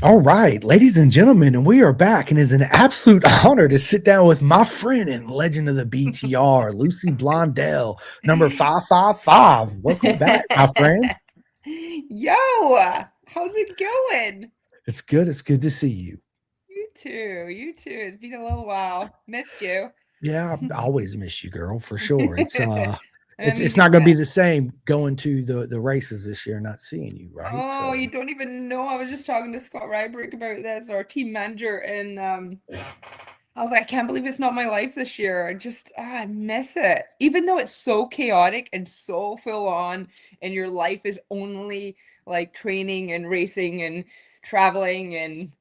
All right, ladies and gentlemen, and we are back, and it's an absolute honor to sit down with my friend and legend of the BTR, Lucy Blondel, number 555. Welcome back, my friend. Yo, how's it going? It's good. It's good to see you. You too. You too. It's been a little while. Missed you. Yeah, I always miss you, girl, for sure. It's I it's mean, not going to be the same going to the races this year, not seeing you, right? oh, So you don't even know. I was just talking to Scott Rybrick about this, our team manager, and I was like, I can't believe it's not my life this year. I miss it. Even though it's so chaotic and so full on, and your life is only like training and racing and traveling and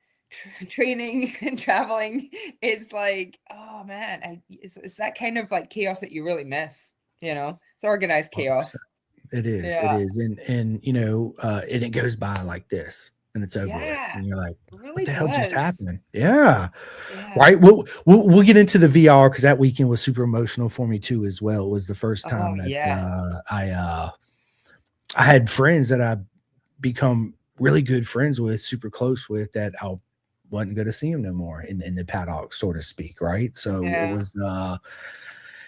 training and traveling. It's like, oh man, it's that kind of like chaos that you really miss, you know? It's organized 100%. chaos. It Yeah. is, and and it goes by like this, and it's over with, Yeah. and you're like, It "What really the hell just does. happened?" Yeah, Yeah. right. We'll get into the VR because that weekend was super emotional for me too, as well. It was the first Oh time that yeah. I had friends that I become really good friends with, super close with, that I wasn't going to see them no more in the paddock, so to speak. Right. So it Yeah. was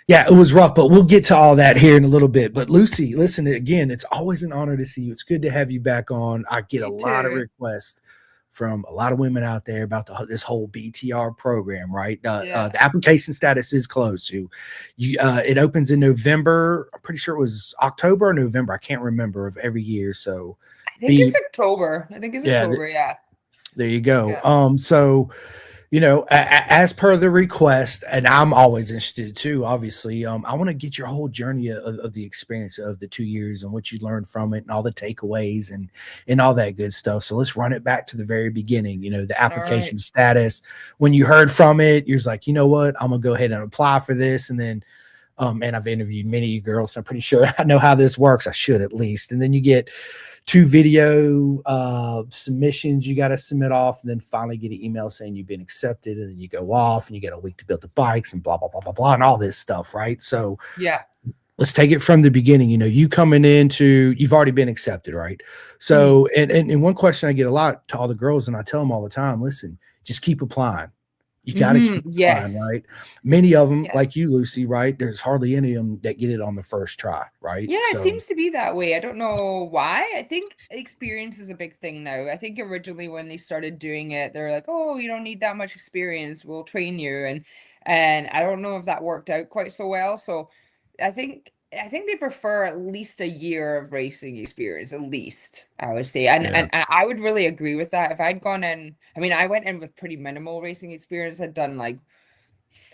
yeah, it was rough, but we'll get to all that here in a little bit. But Lucy, listen, again, it's always an honor to see you. It's good to have you back on. I get a You lot of too. requests from a lot of women out there about this whole BTR program, right? Yeah. The application status is closed. So it opens in November. I'm pretty sure it was October or November. I can't remember of every year. So I think it's be October. I think it's yeah, October. Yeah. there you go. Yeah. So as per the request, and I'm always interested too, obviously, I want to get your whole journey of the experience of the 2 years and what you learned from it and all the takeaways and all that good stuff. So let's run it back to the very beginning, the All right. application status. When you heard from it, you're just like, you know what, I'm going to go ahead and apply for this. And then and I've interviewed many of you girls, so I'm pretty sure I know how this works. I should at least. And then you get two video submissions you got to submit off, and then finally get an email saying you've been accepted. And then you go off and you get a week to build the bikes and blah, blah, blah, blah, blah, and all this stuff, right? So Yeah. let's take it from the beginning. You coming into, you've already been accepted, right? Mhm. So, and one question I get a lot to all the girls, and I tell them all the time, listen, just keep applying. You got to keep applying, Yes. right? Many of them, Yeah. like you, Lucy, right? There's hardly any of them that get it on the first try, right? Yeah, it So, seems to be that way. I don't know why. I think experience is a big thing now. I think originally when they started doing it, they're like, "Oh, you don't need that much experience. We'll train you." And I don't know if that worked out quite so well. So I think they prefer at least a year of racing experience, at least, I would say. And yeah, and I would really agree with that. If I'd gone in, I mean, I went in with pretty minimal racing experience. I'd done like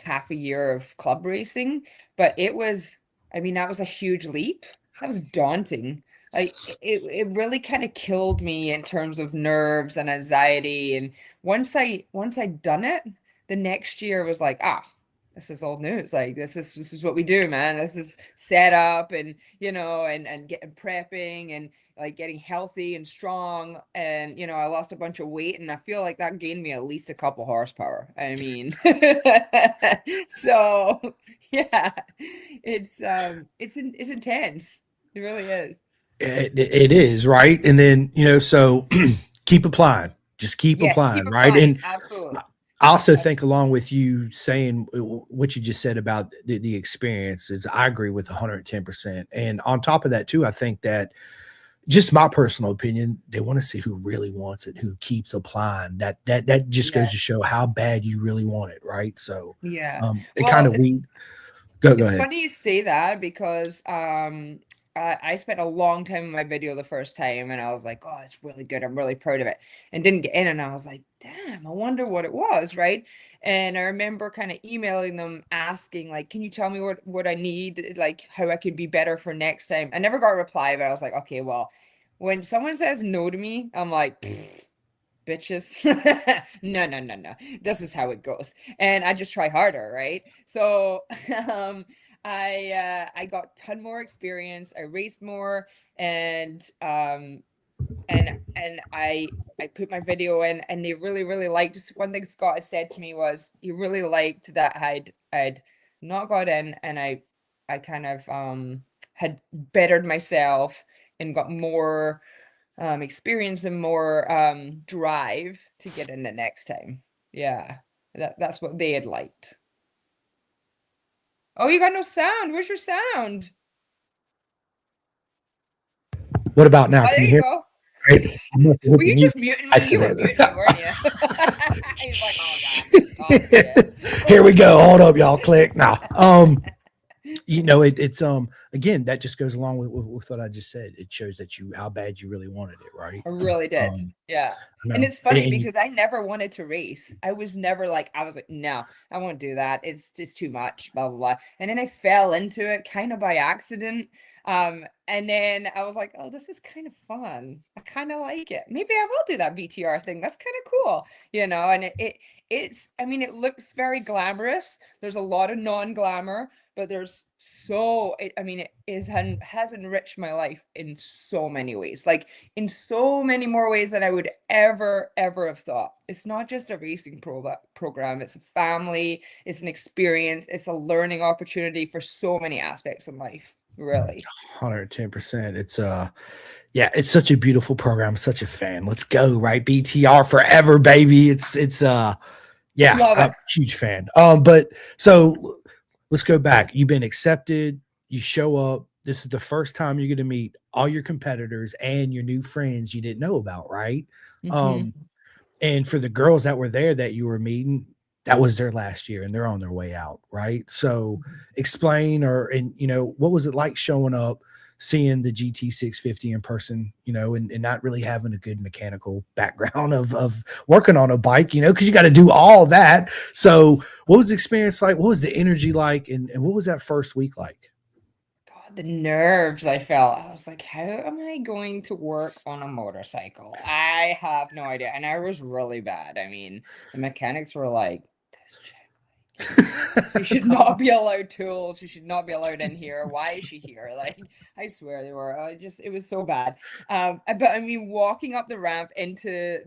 half a year of club racing, but I mean, that was a huge leap. That was daunting. Like it really kind of killed me in terms of nerves and anxiety. And once I'd done it, the next year was like, this is old news. Like this is what we do, man. This is set up and and getting prepping and like getting healthy and strong. And I lost a bunch of weight and I feel like that gained me at least a couple horsepower. I mean, so yeah, it's intense. It really is. it is, right? And then, so keep applying, just keep Yes, keep applying, right? applying. And Absolutely. I also think, Absolutely. along with you saying what you just said about the experiences, I agree with 110%. And on top of that, too, I think that, just my personal opinion, they want to see who really wants it, who keeps applying. That just goes Yeah. to show how bad you really want it, right? So, Yeah. it kind Well, of it's we go It's ahead. funny you say that because I spent a long time in my video the first time and I was like, oh, it's really good. I'm really proud of it. And didn't get in and I was like, damn, I wonder what it was, right? And I remember kind of emailing them asking like, can you tell me what I need, like how I could be better for next time? I never got a reply, but I was like, okay, well, when someone says no to me, I'm like, bitches. No, no, no, no. This is how it goes. And I just try harder, right? So um I got a ton more experience. I raced more and I put my video in and they really, really liked one thing Scott had said to me was he really liked that I'd not got in and I kind of had bettered myself and got more experience and more drive to get in the next time. Yeah, that's what they had liked. Oh, you got no sound. Where's your sound? What about now? Oh, Can there you you hear go. me? Right? I must have hit Were the you mute just muting me? You were accident. muting me, weren't you? He's like, oh God, he's talking to Here we go. Hold up, y'all. Click now. It's again, that just goes along with what I just said. It shows that you how bad you really wanted it, right? I really did. um Yeah. I And know. it's funny And you, because I never wanted to race. I was never like, I was like, no, I won't do that. It's just too much, blah, blah, blah. And then I fell into it kind of by accident. And then I was like, oh, this is kind of fun. I kind of like it. Maybe I will do that BTR thing. That's kind of cool, and it's, I mean, it looks very glamorous. There's a lot of non-glamour, but I mean, has enriched my life in so many ways. Like, in so many more ways than I would ever have thought. It's not just a racing program, it's a family, it's an experience, it's a learning opportunity for so many aspects in life, really. 110%. Yeah, it's such a beautiful program. Such a fan. Let's go, right? BTR forever, baby. It's yeah, Love I'm it. a huge fan. But so let's go back. You've been accepted, you show up. This is the first time you're gonna meet all your competitors and your new friends you didn't know about, right? Hmm. Um, and for the girls that were there that you were meeting, that was their last year and they're on their way out, right? So explain what was it like showing up, seeing the GT 650 in person, and not really having a good mechanical background of working on a bike, because you got to do all that. So what was the experience like? What was the energy like? And what was that first week like? God, the nerves I felt. I was like, how am I going to work on a motorcycle? I have no idea. And I was really bad. I mean, the mechanics were like, this chick. You should not be allowed tools. You should not be allowed in here. Why is she here? Like, I swear they were. It was so bad. But I mean, walking up the ramp into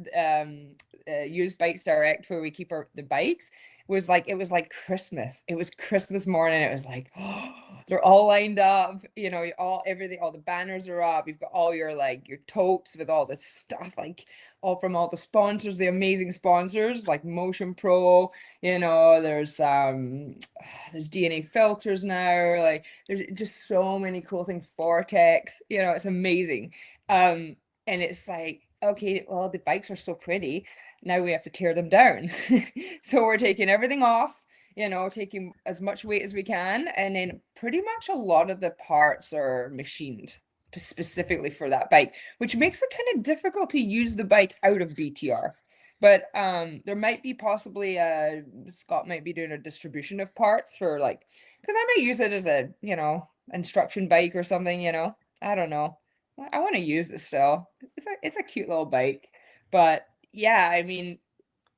used bikes direct where we keep the bikes it was like Christmas. It was Christmas morning. It was like, oh, they're all lined up. Everything, all the banners are up. You've got all your totes with all this stuff, like all from all the sponsors, the amazing sponsors like Motion Pro. There's DNA filters now. Like, there's just so many cool things. Vortex, it's amazing. And it's like, okay, well, the bikes are so pretty. Now we have to tear them down. So we're taking everything off, taking as much weight as we can, and then pretty much a lot of the parts are machined specifically for that bike, which makes it kind of difficult to use the bike out of BTR. But there might be possibly Scott might be doing a distribution of parts for, like, because I might use it as a, instruction bike or something, I don't know. I want to use it still. It's a cute little bike. But yeah, I mean,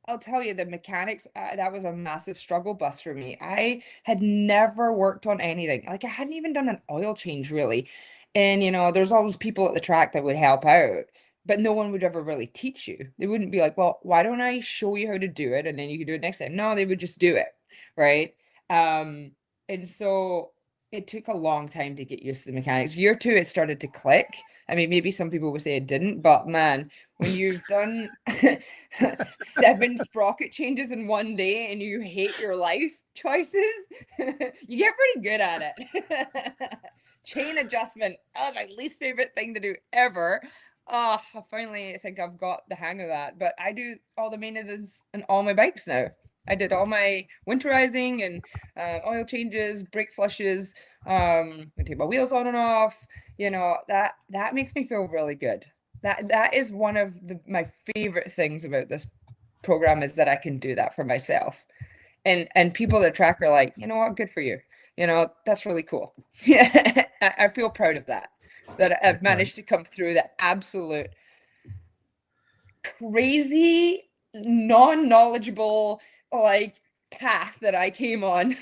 I'll tell you, the mechanics, that was a massive struggle bus for me. I had never worked on anything. Like, I hadn't even done an oil change really. And, there's always people at the track that would help out, but no one would ever really teach you. They wouldn't be like, well, why don't I show you how to do it and then you can do it next time? No, they would just do it. Right. Um, and so it took a long time to get used to the mechanics. Year two, it started to click. I mean, maybe some people would say it didn't, but man, when you've done 7 sprocket changes in one day and you hate your life choices, you get pretty good at it. Chain adjustment, oh, my least favorite thing to do ever. Oh, finally, I think I've got the hang of that. But I do all the maintenance on all my bikes now. I did all my winterizing and oil changes, brake flushes. I take my wheels on and off. That makes me feel really good. That is one of my favorite things about this program, is that I can do that for myself. And people that track are like, you know what, good for you. That's really cool. Yeah, I feel proud of that. That I've Right. managed to come through that absolute crazy, non-knowledgeable, like, path that I came on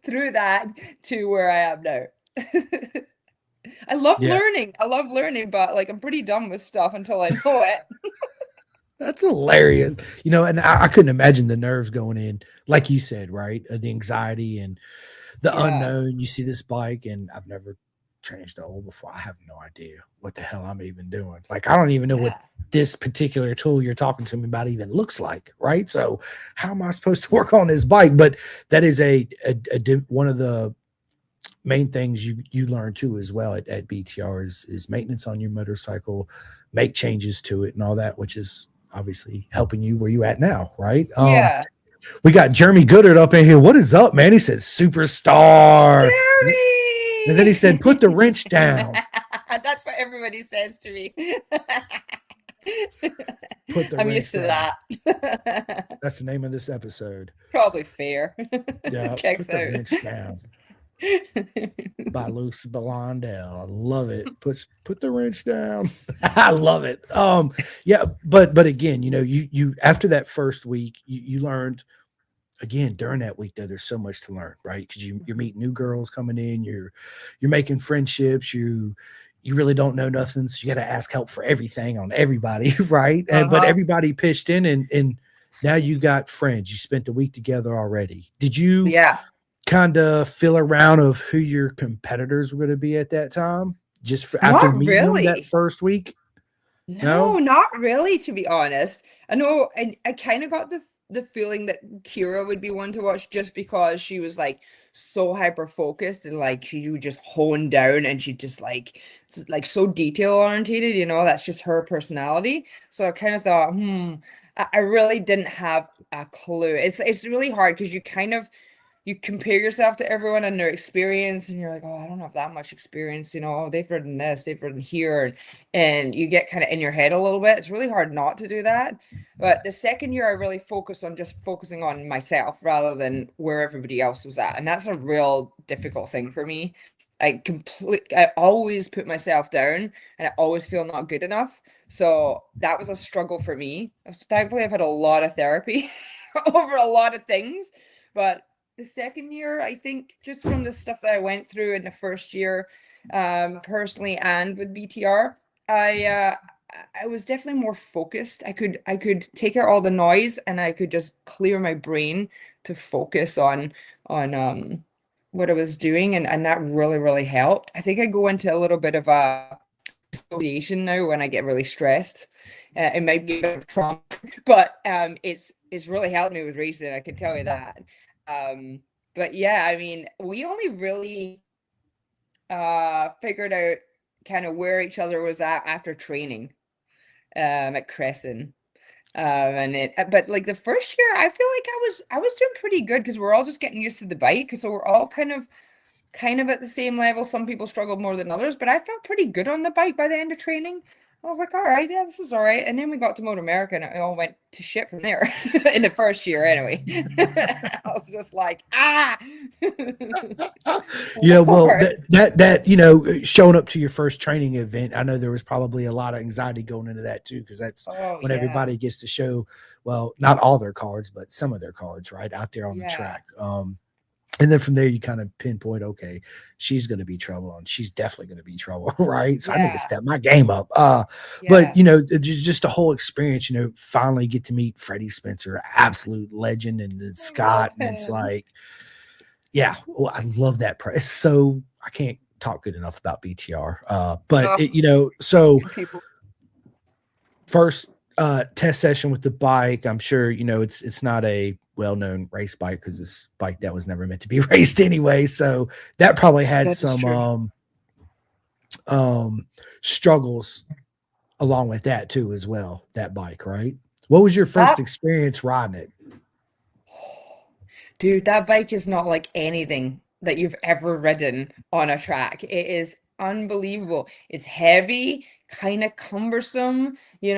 through that to where I am now. I love Yeah. learning. I love learning, but like, I'm pretty dumb with stuff until I know it. That's hilarious. And I couldn't imagine the nerves going in, like you said, right? The anxiety and the Yeah. unknown. You see this bike, and I've never changed to old before. I have no idea what the hell I'm even doing. Like, I don't even know what Yeah. this particular tool you're talking to me about even looks like, right? So, how am I supposed to work on this bike? But that is one of the main things you learn too as well at BTR is maintenance on your motorcycle, make changes to it and all that, which is obviously helping you where you at now, right? Yeah. We got Jeremy Goodard up in here. What is up, man? He said superstar. And then he said, put the wrench down. That's what everybody says to me. Put the I'm used wrench to down. that. That's the name of this episode. Probably fair. Yeah, Checks put the out. wrench down by Lucy Blondel. I love it. Put the wrench down. I love it. Yeah, but again, you after that first week, you learned again during that week though, there's so much to learn, right? Because you're meeting new girls coming in, you're making friendships, you really don't know nothing, so you got to ask help for everything on everybody, right? But Uh-huh. everybody pitched in, and now you got friends. You spent the week together already. Did you Yeah. kind of feel around of who your competitors were going to be at that time, just after Not meeting them that really. first week? No, No. not really, to be honest. I know I kind of got the feeling that Kira would be one to watch just because she was like so hyper focused and like she would just hone down and she just like so detail orientated, that's just her personality. So I kind of thought, I really didn't have a clue. It's really hard because you compare yourself to everyone and their experience, and you're like, oh, I don't have that much experience, they've ridden this, they've ridden here, and you get kind of in your head a little bit. It's really hard not to do that. But the second year, I really focused on just focusing on myself rather than where everybody else was at, and that's a real difficult thing for me. I always put myself down, and I always feel not good enough. So that was a struggle for me. Thankfully, I've had a lot of therapy over a lot of things, but the second year, I think just from the stuff that I went through in the first year, personally and with BTR, I was definitely more focused. I could take out all the noise and I could just clear my brain to focus on what I was doing, and that really, really helped. I think I go into a little bit of a association now when I get really stressed. It might be a bit of trauma, but it's really helped me with racing. I can tell you that. Um, but yeah, I mean, we only really figured out kind of where each other was at after training at Crescent. But like the first year, I feel like I was doing pretty good because we're all just getting used to the bike. So we're all kind of at the same level. Some people struggled more than others, but I felt pretty good on the bike by the end of training. I was like, all right, yeah, this is all right. And then we got to Motor America and it all went to shit from there in the first year anyway. I was just like, Well, Lord. that showing up to your first training event, I know there was probably a lot of anxiety going into that too, because that's Oh when yeah. everybody gets to show, well, not all their cards, but some of their cards, right, out there on the Yeah. track. And then from there, you kind of pinpoint, okay, she's going to be trouble, and she's definitely going to be trouble, right? So I need to Yeah. step my game up. But Yeah. it's just a whole experience. Finally get to meet Freddie Spencer, absolute legend, and then I love Scott, and it's him. like, yeah, well, I love that. It's so I can't talk good enough about BTR. But Oh, so good people. first test session with the bike, I'm sure it's not a well-known race bike because this bike that was never meant to be raced anyway. So that probably had That is some true. um struggles along with that too as well. That bike, right? What was your first That experience riding it? Dude, that bike is not like anything that you've ever ridden on a track. It is unbelievable. It's heavy, kind of cumbersome. You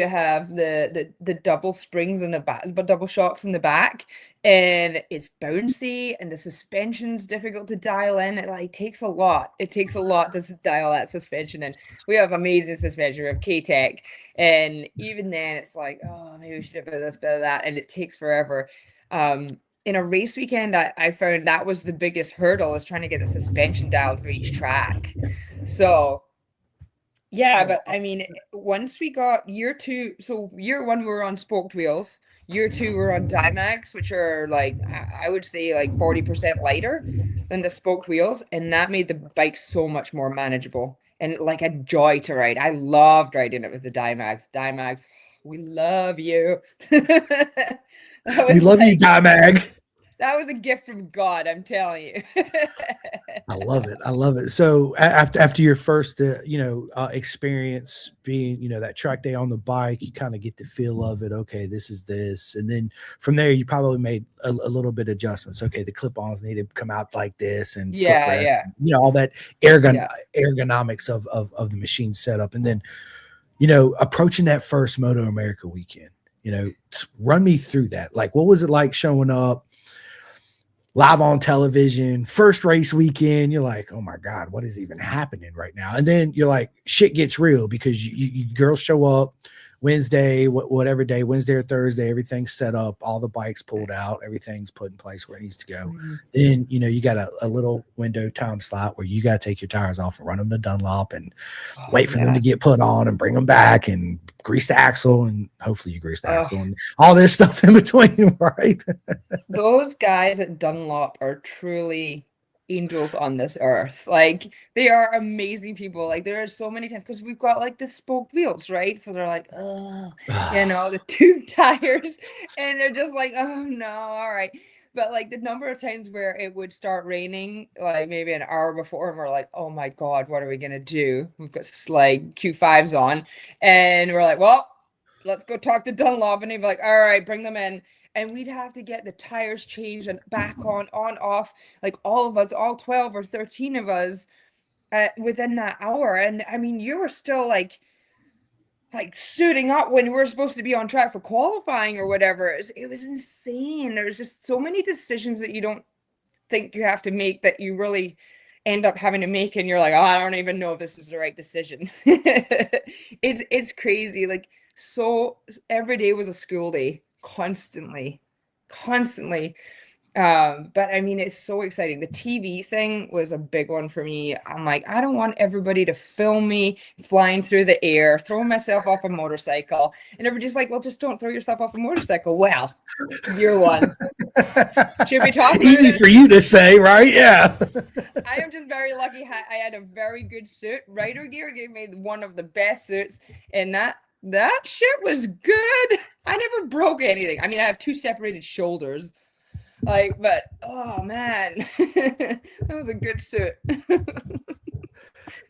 have the double springs in the back, but double shocks in the back, and it's bouncy, and the suspension's difficult to dial in. It like takes a lot. It takes a lot to dial that suspension in. We have amazing suspension. We have K-Tech, and even then, it's like, oh, maybe we should have bit of this, bit of that, and it takes forever. In a race weekend, I found that was the biggest hurdle is trying to get the suspension dialed for each track. So yeah, Oh, but I mean, once we got year two, so year one we were on spoked wheels. Year two we we're on Dymax, which are like I would say like 40% lighter than the spoked wheels, and that made the bike so much more manageable and like a joy to ride. I loved riding it with the Dymags. Dymags, we love you. That We was love you, like Dimag. that was a gift from God, I'm telling you. I love it. I love it. So after your first, experience being, that track day on the bike, you kind of get the feel of it. Okay, this is this, and then from there, you probably made a little bit adjustments. Okay, the clip-ons need to come out like this, and Yeah, footrest, yeah, all that yeah. ergonomics of the machine setup, and then approaching that first Moto America weekend. Run me through that. Like, what was it like showing up live on television, first race weekend? You're like, oh my God, what is even happening right now? And then you're like, shit gets real because you girls show up Wednesday, whatever day, Wednesday or Thursday, everything's set up, all the bikes pulled out, everything's put in place where it needs to go. Mhm. Then, you got a little window time slot where you got to take your tires off and run them to Dunlop and Oh, wait for them to get put on and bring them back and grease the axle, and hopefully you grease the axle and all this stuff in between, right? Those guys at Dunlop are truly angels on this earth. Like they are amazing people. Like there are so many times because we've got like the spoked wheels, right? So they're like, oh, the tube tires, and they're just like, oh no, all right. But like the number of times where it would start raining, like maybe an hour before, and we're like, oh my God, what are we gonna do? We've got like Q5s on, and we're like, well, let's go talk to Dunlop, and he'd be like, all right, bring them in. And we'd have to get the tires changed and back on, off, like all of us, all 12 or 13 of us within that hour. And I mean, you were still like suiting up when we were supposed to be on track for qualifying or whatever. It was insane. There's just so many decisions that you don't think you have to make that you really end up having to make, and you're like, oh, I don't even know if this is the right decision. It's crazy. Like, so every day was a school day, constantly. But I mean, it's so exciting. The TV thing was a big one for me. I'm like, I don't want everybody to film me flying through the air, throwing myself off a motorcycle. And everybody's like, well, just don't throw yourself off a motorcycle. Well, you're one. Should we talk about Easy it? for you to say, right? Yeah. I am just very lucky. I had a very good suit. Rider Gear gave me one of the best suits, and that shit was good. I never broke anything. I mean, I have 2 separated shoulders. Like, but oh man, that was a good suit. It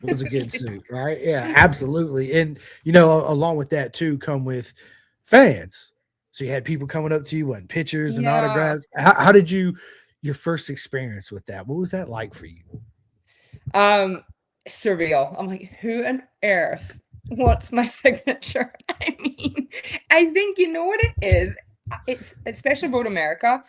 was a good suit, right? Yeah, absolutely. And along with that too, come with fans. So you had people coming up to you and pictures and Yeah. autographs. How did your first experience with that? What was that like for you? Surreal. I'm like, who on earth wants my signature? I mean, I think you know what it is. It's especially Vote America.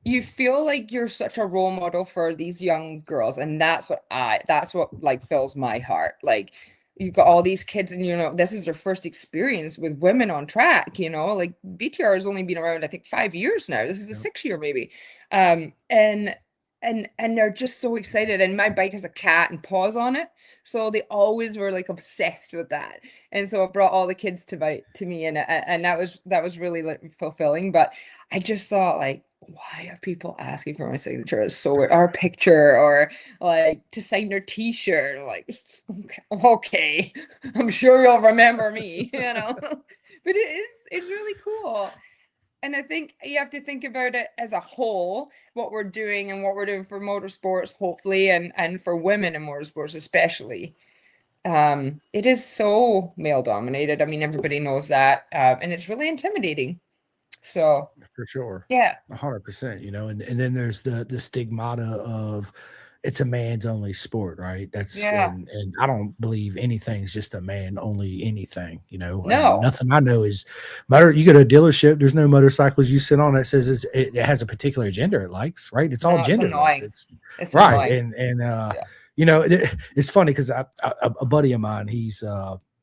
You feel like you're such a role model for these young girls, and that's what like fills my heart. Like you've got all these kids, and this is their first experience with women on track. Like BTR has only been around, I think, 5 years now. This is the Yep. 6th year maybe. And they're just so excited, and my bike has a cat and paws on it, so they always were like obsessed with that. And so I brought all the kids to me, and that was really like fulfilling. But I just thought, like, why are people asking for my signature? It's so weird. Or a picture, or like to sign their t-shirt. Like, okay, I'm sure you'll remember me, But it's really cool. And I think you have to think about it as a whole, what we're doing and what we're doing for motorsports, hopefully, and for women in motorsports especially. It is so male dominated. I mean, everybody knows that, and it's really intimidating. So For sure. yeah, 100%, and then there's the stigmata of it's a man's only sport, right? That's yeah, and I don't believe anything's just a man only anything, and no, nothing I know is you go to a dealership, there's no motorcycles you sit on that says it has a particular gender it likes, right? It's all no, it's genderless. annoying. It's It's right. annoying. And Yeah, it's funny because a buddy of mine, he's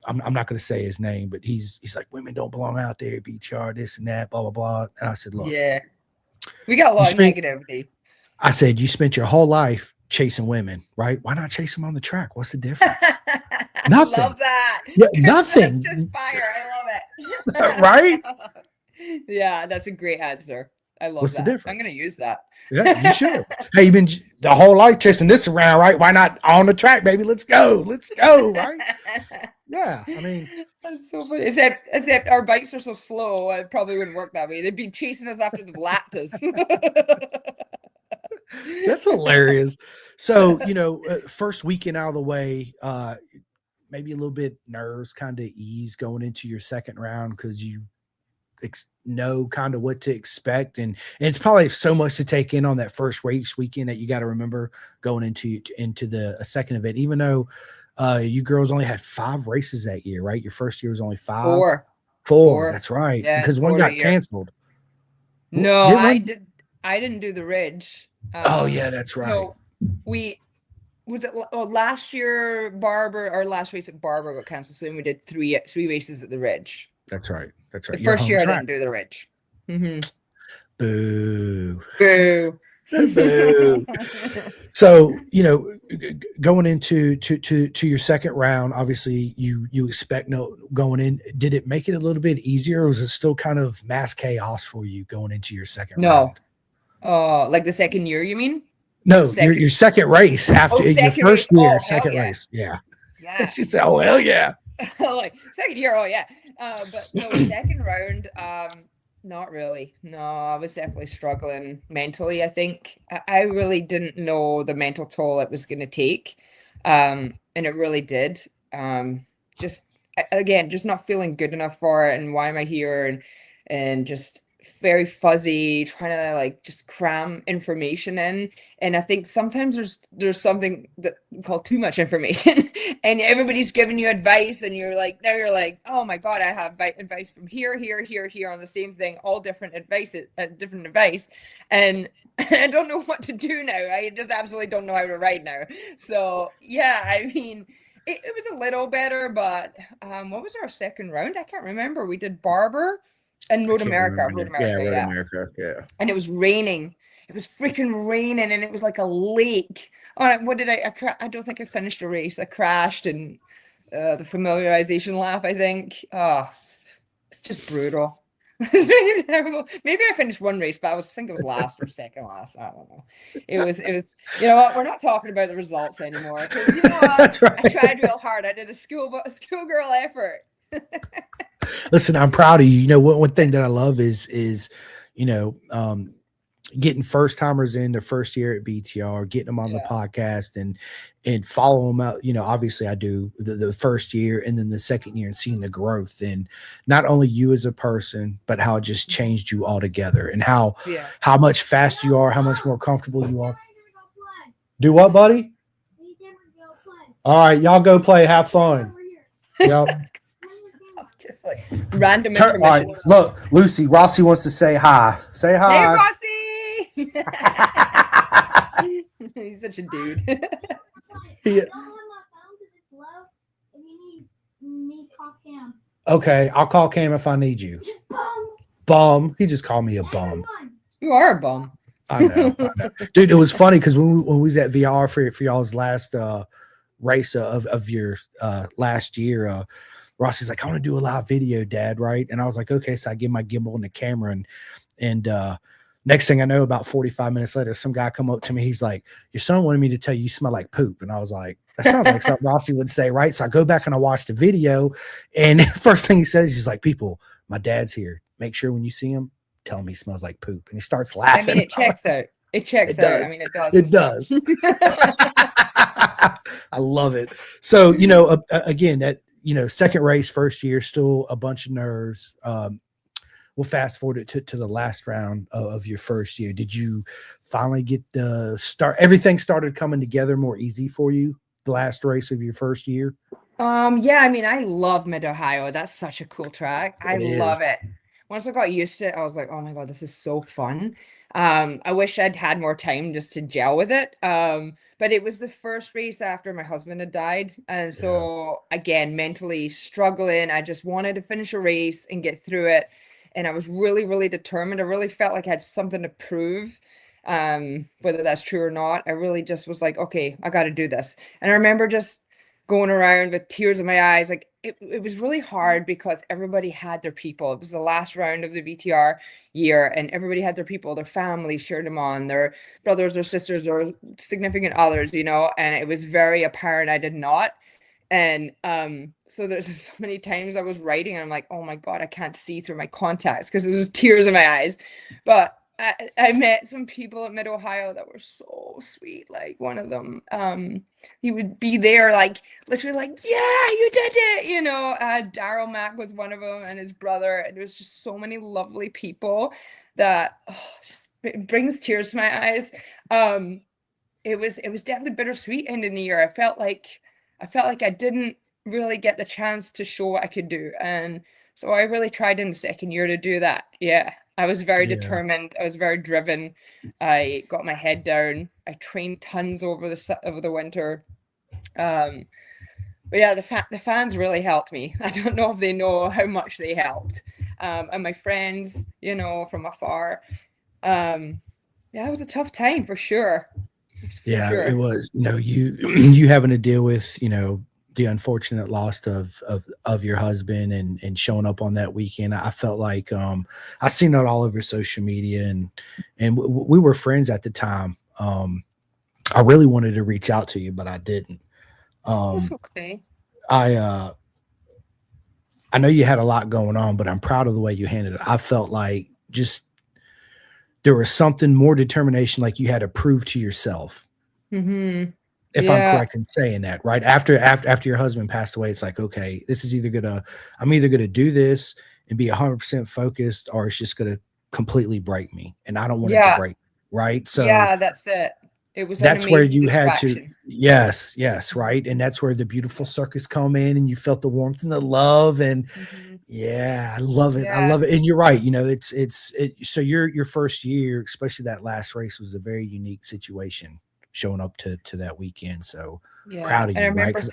I'm not going to say his name, but he's like, women don't belong out there, BTR, this and that, blah, blah, blah. And I said, look, yeah. We got a you lot of spent, negativity. I said, you spent your whole life chasing women, right? Why not chase them on the track? What's the difference? I Nothing. love that. Yeah, 'Cause that's nothing. just fire. I love Right? it. Yeah, that's a great answer. I love What's the that. I'm difference? gonna use that. Yeah, you should. Hey, you've been the whole life chasing this around, right? Why not on the track, baby? Let's go. Let's go, right? Yeah. I mean, That's so funny. Except our bikes are so slow, it probably wouldn't work that way. They'd be chasing us after the lapped us. that's hilarious. So, first weekend out of the way, maybe a little bit nerves kind of ease going into your second round because you know kind of what to expect, and it's probably so much to take in on that first race weekend that you got to remember going into the a second event, even though you girls only had 5 races that year, right? Your first year was only 5. Four. 4, Four. that's right, Yeah, it's because one four a got year. canceled. No, Did one? I didn't do the ridge. Oh yeah, that's right. No, we was it last year Barber, our last race at Barber got cancelled, so then we did three races at the ridge. That's right. That's The right. Your first home year I track. didn't do the ridge. Mm-hmm. Boo. Boo. Boo. So, going into to your second round, obviously you expect no going in. Did it make it a little bit easier, or was it still kind of mass chaos for you going into your second No. round? Oh, like the second year, you mean? Or the No, your second? your second race Oh, after your second race. first year, Oh, hell second yeah. race. Yeah. Yeah. She said, "Oh hell yeah." Like second year, oh yeah. But no, second round, not really. No, I was definitely struggling mentally, I think. I really didn't know the mental toll it was gonna take. And it really did. Just again, just not feeling good enough for it, and why am I here? And just very fuzzy, trying to like just cram information in. And I think sometimes there's something that called too much information, and everybody's giving you advice, and you're like, oh my god, I have advice from here, here, here, here on the same thing, all different advice, and I don't know what to do now. I just absolutely don't know how to write now. So yeah, I mean. It was a little better, but what was our second round? I can't remember. We did Barber and I can't remember. Road Yeah, America, Road yeah. America. Yeah. And it was raining. It was freaking raining, and it was like a lake. Oh, what did I don't think I finished the race. I crashed, and the familiarization lap, I think. Oh, it's just brutal. It's really terrible. Maybe I finished one race, but I think it was last or second last. I don't know. It was. You know what? We're not talking about the results anymore, because you know what? That's right. I tried real hard. I did a schoolgirl effort. Listen, I'm proud of you. One thing that I love is you know, getting first timers in their first year at BTR, getting them on the Yeah. podcast and follow them out. Obviously I do the first year and then the second year, and seeing the growth and not only you as a person, but how it just changed you altogether, and Yeah. how much faster you are, how much more comfortable you are. Do what, buddy? All right, y'all go play. Have fun. Yep. Just like random All right, intermissions. look, Lucy, Rossi wants to say hi. Say Hey, hi. Rossi! He's such a dude. Yeah. Okay, I'll call Cam if I need you. Bum. He just called me a bum. You are a bum. I know. Dude, it was funny because when we was at VR for y'all's last race of your last year, Rossi's like, I want to do a live video, Dad, right? And I was like, okay. So I give my gimbal and the camera, and next thing I know, about 45 minutes later, some guy come up to me. He's like, your son wanted me to tell you smell like poop. And I was like, that sounds like something Rossi would say, right? So I go back and I watch the video, and first thing he says, he's like, people, my dad's here. Make sure when you see him, tell him he smells like poop. And he starts laughing. I mean, it checks out. It checks out. I mean, it does. It does. I love it. So, again, that, second race, first year, still a bunch of nerves. We'll fast forward it to the last round of your first year. Did you finally get the start? Everything started coming together more easy for you the last race of your first year? Yeah, I mean, I love Mid Ohio. That's such a cool track. I love it. Once I got used to it, I was like, oh my God, this is so fun. I wish I'd had more time just to gel with it. But it was the first race after my husband had died. And so again, mentally struggling. I just wanted to finish a race and get through it. And I was really, really determined. I really felt like I had something to prove. Whether that's true or not, I really just was like, okay, I got to do this. And I remember just going around with tears in my eyes. Like it was really hard because everybody had their people. It was the last round of the BTR year, and everybody had their people, their family cheered them on, their brothers or sisters or significant others, you know, and it was very apparent I did not. And so there's so many times I was writing and I'm like, oh my God, I can't see through my contacts because there's tears in my eyes. But I met some people at Mid Ohio that were so sweet. Like one of them, he would be there, like literally, like, yeah, you did it. You know, Daryl Mack was one of them, and his brother. And there was just so many lovely people that just it brings tears to my eyes. It was definitely bittersweet ending the year. I felt like I didn't really get the chance to show what I could do, and so I really tried in the second year to do that. Yeah, I was very Yeah. determined. I was very driven. I got my head down. I trained tons over the winter. Um, but yeah, the fans really helped me. I don't know if they know how much they helped. And my friends, you know, from afar. Um, yeah, it was a tough time for sure. For Yeah, it sure. was, you you having to deal with, the unfortunate loss of your husband and showing up on that weekend. I felt like I seen it all over social media and we were friends at the time. I really wanted to reach out to you, but I didn't. It's Um okay. I know you had a lot going on, but I'm proud of the way you handled it. I felt like just there was something more determination, like you had to prove to yourself, Mm-hmm. if I'm Yeah. correct in saying that, right? After your husband passed away, it's like, okay, this is I'm either gonna do this and be 100% focused, or it's just gonna completely break me, and I don't want it to Yeah. break, right? So Yeah, that's it. It was an that's where amazing you had to, distraction. yes, yes, right, and that's where the beautiful circus come in, and you felt the warmth and the love, and Mm-hmm. yeah, I love it. I Yeah. love it. And you're right. So your first year, especially that last race, was a very unique situation showing up to that weekend. So Yeah. proud of And I you, right? remember, Because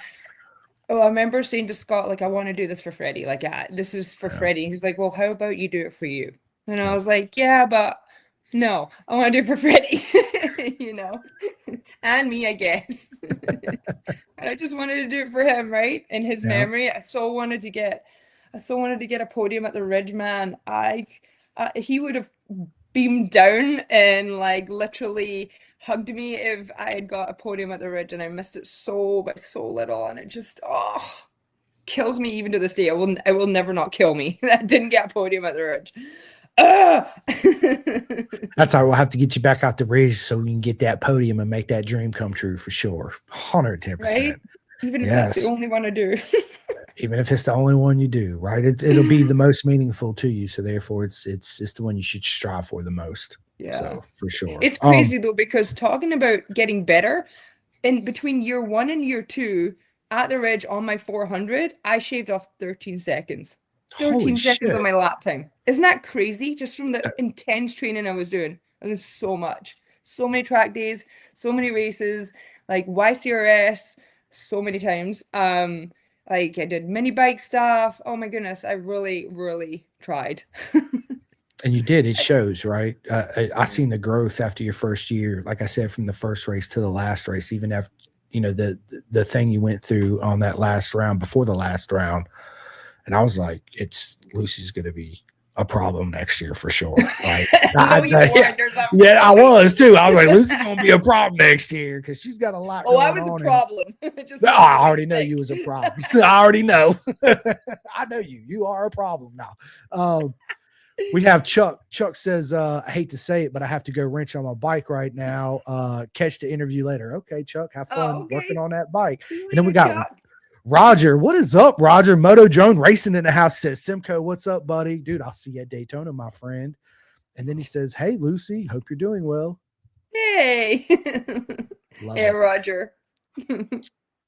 oh, I remember saying to Scott, like, I want to do this for Freddie. Like, yeah, this is for yeah, Freddie. He's like, well, how about you do it for you? And I yeah, was like, yeah, but no, I want to do it for Freddie, you know, and me, I guess. And I just wanted to do it for him, right? In his yeah. memory. I so wanted to get a podium at the Ridge, man. He would have beamed down and like literally hugged me if I had got a podium at the Ridge, and I missed it so by so little, and it just kills me even to this day. I will never not kill me. That didn't get a podium at the Ridge. Ugh! That's why we'll have to get you back out the race so we can get that podium and make that dream come true for sure. 110%. Right? Even if that's the Yes. only one I do. Even if it's the only one you do, right? It'll be the most meaningful to you. So therefore it's the one you should strive for the most. Yeah. So for sure. It's crazy though, because talking about getting better, in between year one and year two, at the Ridge on my 400, I shaved off 13 seconds. Holy 13 seconds on shit. my lap time. Isn't that crazy? Just from the intense training I was doing. I was so much. So many track days, so many races, like YCRS, so many times. Like I did mini bike stuff. Oh my goodness, I really, really tried. And you did, it shows, right? I seen the growth after your first year, like I said, from the first race to the last race, even after, the thing you went through on that last round before the last round. And I was like, it's Lucy's going to be a problem next year for sure. Right. No, you Yeah, weren't. There's absolutely yeah, I no way. was too. I was like, Lucy's going to be a problem next year because she's got a lot Oh, I going was a on. And problem. It just oh, wasn't I the already biggest know thing. you was a problem. I already know. I know you. You are a problem now. We have Chuck. Chuck says, I hate to say it, but I have to go wrench on my bike right now. Catch the interview later. Okay, Chuck, have Oh, fun working okay. on that bike. See you And then we later, got Chuck. Roger. What is up, Roger? Moto Drone Racing in the house says, Simcoe, what's up, buddy? Dude, I'll see you at Daytona, my friend. And then he says, hey, Lucy, hope you're doing well. Hey. Love Hey, it. Roger.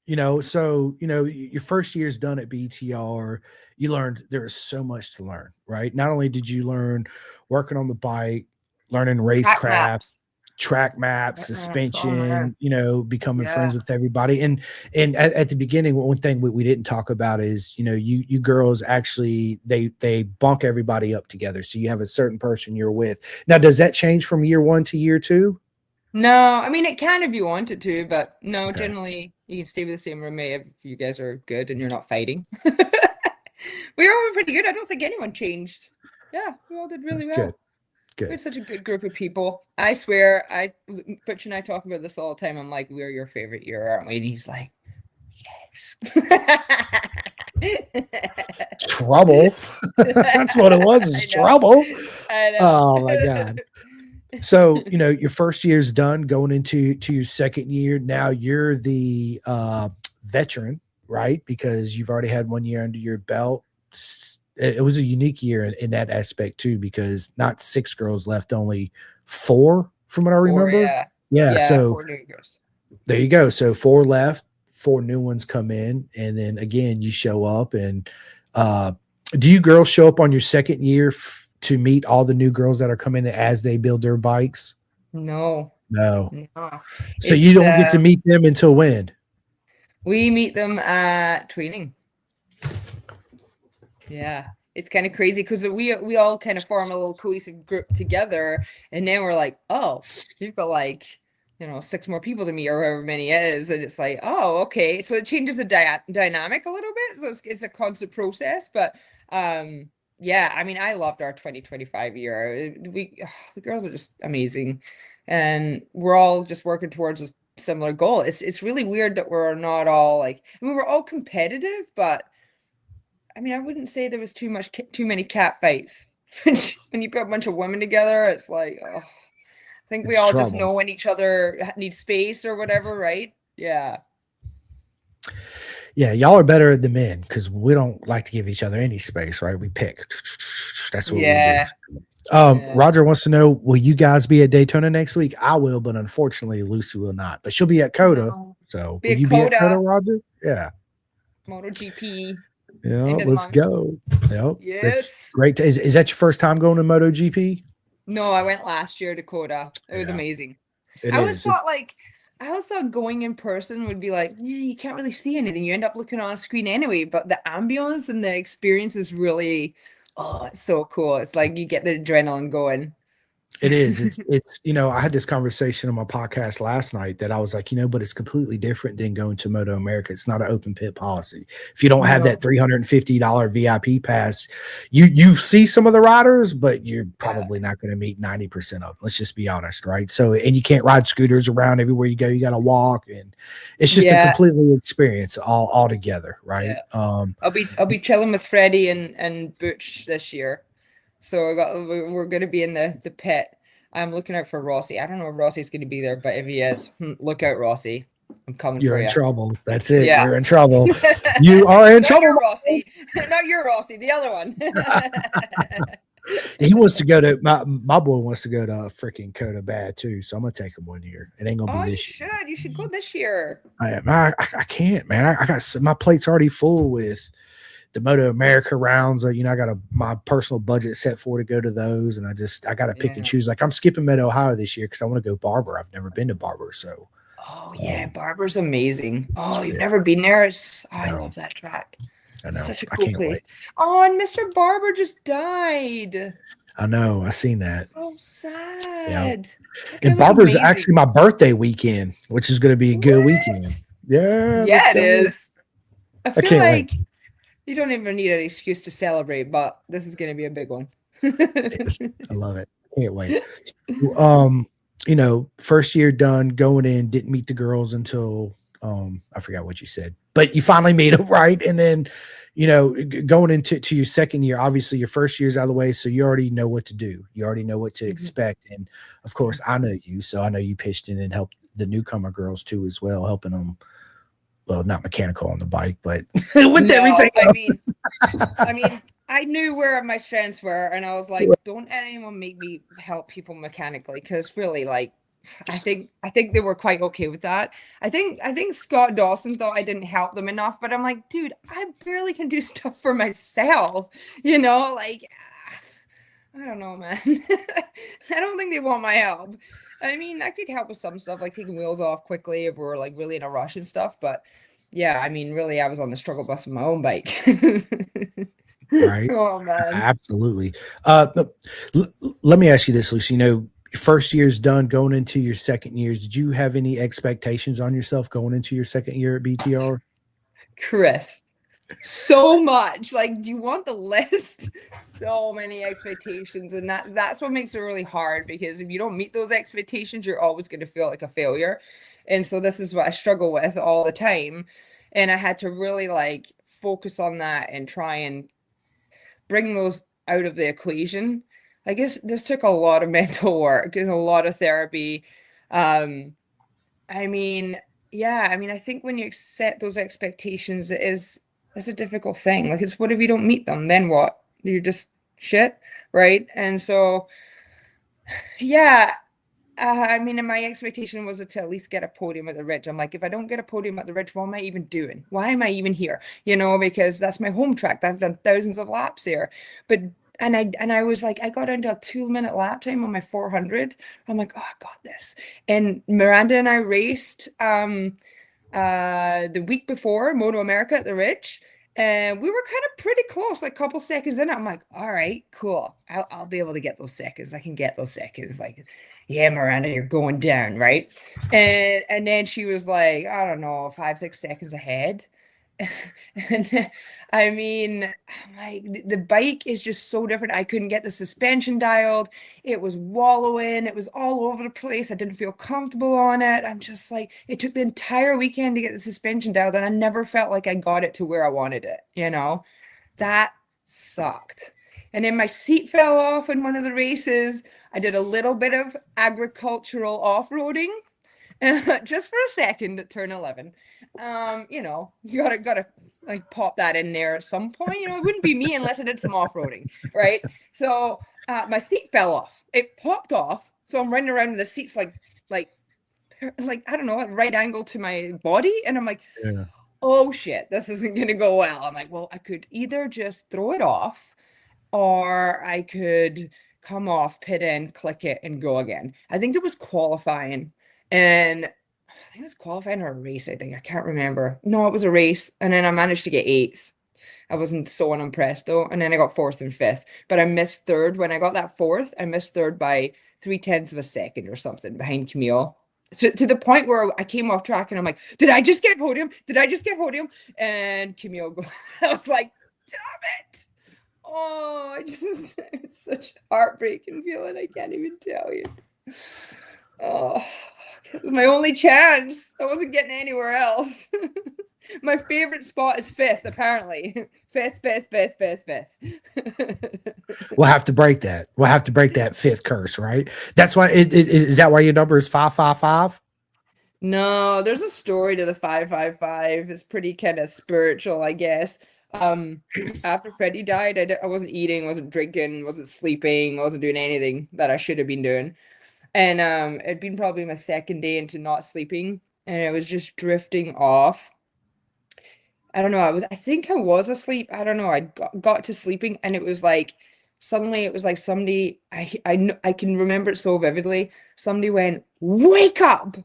Your first year's done at BTR. You learned there is so much to learn, right? Not only did you learn working on the bike, learning Track racecraft, maps. track maps, Track maps. Oh, man. suspension, becoming friends Yeah. with everybody. And at the beginning, one thing we didn't talk about is, you girls actually they bunk everybody up together. So you have a certain person you're with. Now, does that change from year one to year two? No, I mean it can if you want it to, but no, Okay, generally you can stay with the same roommate if you guys are good and you're not fighting. We were all pretty good. I don't think anyone changed. Yeah, we all did really good, well. We good. had such a good group of people. I swear, Butch and I talk about this all the time. I'm like, we're your favorite year, aren't we? And he's like, yes. Trouble. That's what it was. Is I know. trouble. I know. Oh my god. So your first year's done, going into your second year. Now you're the veteran, right? Because you've already had 1 year under your belt. It was a unique year in that aspect too, because not six girls left, only four, from what I Four, remember. yeah. Yeah. Yeah, So four New Year's. there you go. So four left, four new ones come in, and then again you show up. And uh, do you girls show up on your second year to meet all the new girls that are coming in as they build their bikes? No, No. no. So you It's don't get to meet them until when? we meet them at training. Yeah. It's kind of crazy because we all kind of form a little cohesive group together, and then we're like, oh, we've got like, 6 more people to meet or however many it is, and it's like, oh, okay. So it changes the dynamic a little bit. So it's a constant process, but yeah, I mean, I loved our 2025 year. The girls are just amazing, and we're all just working towards a similar goal. It's really weird that we're not all like, I mean, we're all competitive, but I mean, I wouldn't say there was too many cat fights. When you put a bunch of women together, it's like, oh, I think we It's all just trouble. know when each other needs space or whatever, right? Yeah. Yeah, y'all are better than men because we don't like to give each other any space, right? We pick. That's what we do. Yeah. Yeah. Roger wants to know, will you guys be at Daytona next week? I will, but unfortunately, Lucy will not. But she'll be at Coda. No. So Be will a you be at Coda, Coda, Roger? Yeah. MotoGP, Yeah, end of the let's month. go. Yep. That's Yes. great. Is that your first time going to MotoGP? No, I went last year to Coda. It was Yeah, amazing. it I always is. It's thought like I always thought going in person would be like, you can't really see anything. You end up looking on a screen anyway, but the ambience and the experience is really, oh, it's so cool. It's like you get the adrenaline going. It is. It's I had this conversation on my podcast last night that I was like, but it's completely different than going to Moto America. It's not an open pit policy. If you don't have that No. $350 VIP pass, you see some of the riders, but you're Yeah. probably not going to meet 90% of them. Let's just be honest, right? So, and you can't ride scooters around everywhere you go. You got to walk, and it's just a Yeah. completely experience all together, right? Yeah. I'll be chilling with Freddie and Butch this year. So we're gonna be in the pit. I'm looking out for Rossi. I don't know if Rossi's gonna be there, but if he is, look out, Rossi. I'm coming You're for in you. trouble. That's it. Yeah. You're in trouble. You are in Not trouble. your Rossi. Not your Rossi, the other one. He wants to go to my boy wants to go to freaking Coda bad too. So I'm gonna take him one year. It ain't gonna be Oh, you this year. should. You should go this year. I can't, man. I got my plate's already full with the Moto America rounds. I got my personal budget set for to go to those, and I got to pick and Yeah. choose. Like I'm skipping Mid Ohio this year because I want to go Barber. I've never been to Barber, so Oh yeah, Barber's amazing. Oh, you've yeah, never been there? I no, love that track. I It's know. such a I cool can't wait. place. Oh, and Mr. Barber just died. I know. I seen that. So Yeah, sad. That guy and was Barber's amazing. actually my birthday weekend, which is going to be a good weekend. What? Yeah, let's Yeah, it go. is. I feel can't wait. like you don't even need an excuse to celebrate, but this is going to be a big one. Yes, I love it. Can't wait. First year done, going in, didn't meet the girls until I forgot what you said, but you finally meet them, right? And then, going into your second year, obviously your first year's out of the way, so you already know what to do. You already know what to expect, and of course, I know you, so I know you pitched in and helped the newcomer girls too as well, helping them. Well, not mechanical on the bike, but with everything. I mean, I knew where my strengths were, and I was like, don't anyone make me help people mechanically, because really, like, I think they were quite okay with that. I think Scott Dawson thought I didn't help them enough, but I'm like, dude, I barely can do stuff for myself, like I don't know, man. I don't think they want my help. I mean, I could help with some stuff, like taking wheels off quickly if we're like really in a rush and stuff, but yeah, I mean, really, I was on the struggle bus with my own bike. Right. Oh man. Absolutely. Let me ask you this, Lucy. your first year's done, going into your second years, did you have any expectations on yourself going into your second year at BTR? Chris, so much. Like, do you want the list? So many expectations, and that's what makes it really hard, because if you don't meet those expectations, you're always going to feel like a failure. And so this is what I struggle with all the time. And I had to really like focus on that and try and bring those out of the equation. I guess this took a lot of mental work and a lot of therapy. Um, I mean, yeah, I mean, I think when you set those expectations, it's a difficult thing. Like, it's what if you don't meet them? Then what? You're just shit, right? And so, yeah, I mean, and my expectation was to at least get a podium at the Ridge. I'm like, if I don't get a podium at the Ridge, what am I even doing? Why am I even here? You know, because that's my home track. I've done thousands of laps there. But and I was like, I got into a 2 minute lap time on my 400. I'm like, oh, I got this. And Miranda and I raced the week before Moto America at the Ridge. And we were kind of pretty close, like a couple seconds in. I'm like, all right, cool. I'll be able to get those seconds. I can get those seconds. Like, yeah, Miranda, you're going down, right? And then she was like, I don't know, 5, 6 seconds ahead. And I mean, like the bike is just so different. I couldn't get the suspension dialed. It was wallowing. It was all over the place. I didn't feel comfortable on it. I'm just like, it took the entire weekend to get the suspension dialed, and I never felt like I got it to where I wanted it, you know? That sucked. And then my seat fell off in one of the races. I did a little bit of agricultural off-roading just for a second at turn 11. You know, you gotta like pop that in there at some point. You know, it wouldn't be me unless I did some off-roading, right? So my seat fell off. It popped off. So I'm running around and the seat's like I don't know, at right angle to my body. And I'm like, Yeah. oh shit, this isn't gonna go well. I'm like, well, I could either just throw it off, or I could come off, pit in, click it, and go again. I think it was qualifying. And I think it was qualifying or a race, I think. I can't remember. No, it was a race. And then I managed to get eighth. I wasn't so unimpressed though. And then I got fourth and fifth. But I missed third. When I got that fourth, I missed third by 3/10 of a second or something behind Camille. To the point where I came off track and I'm like, did I just get podium? Did I just get podium? And Camille goes, I was like, damn it. Oh, it's such a heartbreaking feeling. I can't even tell you. Oh, it was my only chance. I wasn't getting anywhere else. My favorite spot is fifth, apparently. Fifth, fifth, fifth, fifth, fifth. We'll have to break that. We'll have to break that fifth curse, right? That's why is that why your number is 555? No, there's a story to the 555. It's pretty kind of spiritual, I guess. After Freddie died, I wasn't eating, wasn't drinking, wasn't sleeping, wasn't doing anything that I should have been doing. And it'd been probably my second day into not sleeping, and I was just drifting off. I don't know. I think I was asleep. I don't know. I got to sleeping, and it was like suddenly it was like somebody. I can remember it so vividly. Somebody went, "Wake up!"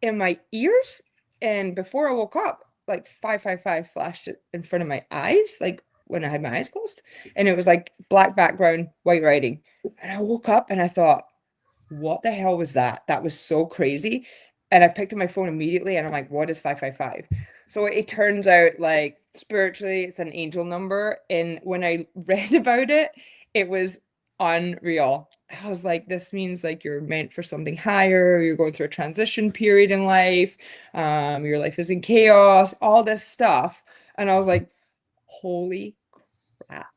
in my ears, and before I woke up, like 555 flashed in front of my eyes, like when I had my eyes closed, and it was like black background, white writing, and I woke up and I thought, what the hell was that? That was so crazy. And I picked up my phone immediately and I'm like, what is 555? So it turns out, like, spiritually, it's an angel number. And when I read about it, it was unreal. I was like, this means like you're meant for something higher, you're going through a transition period in life, your life is in chaos, all this stuff. And I was like, holy crap.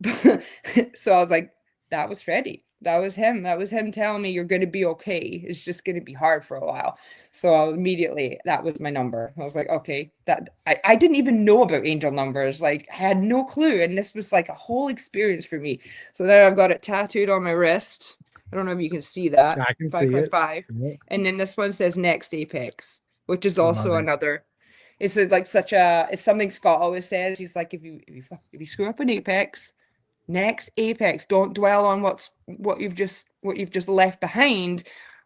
So I was like, that was Freddie. That was him. That was him telling me you're going to be okay. It's just going to be hard for a while. So immediately that was my number. I was like, okay, that I didn't even know about angel numbers. Like I had no clue. And this was like a whole experience for me. So then I've got it tattooed on my wrist. I don't know if you can see that. I can see it. 555. Yeah, And then this one says next apex, which is love also it. another. It's something Scott always says. He's like, if you screw up an apex, next apex, don't dwell on what you've just left behind,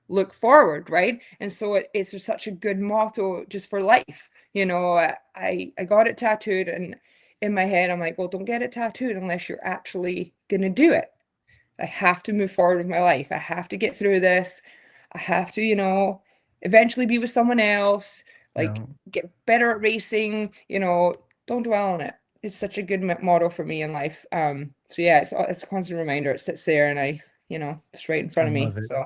look forward, right? And so it's just such a good motto just for life, you know. I got it tattooed, and in my head I'm like, well, don't get it tattooed unless you're actually gonna do it. I have to move forward with my life. I have to get through this. I have to, eventually be with someone else, You like know, get better at racing, don't dwell on it. It's such a good motto for me in life. So yeah, it's a constant reminder. It sits there and it's right in I front of me. love it. So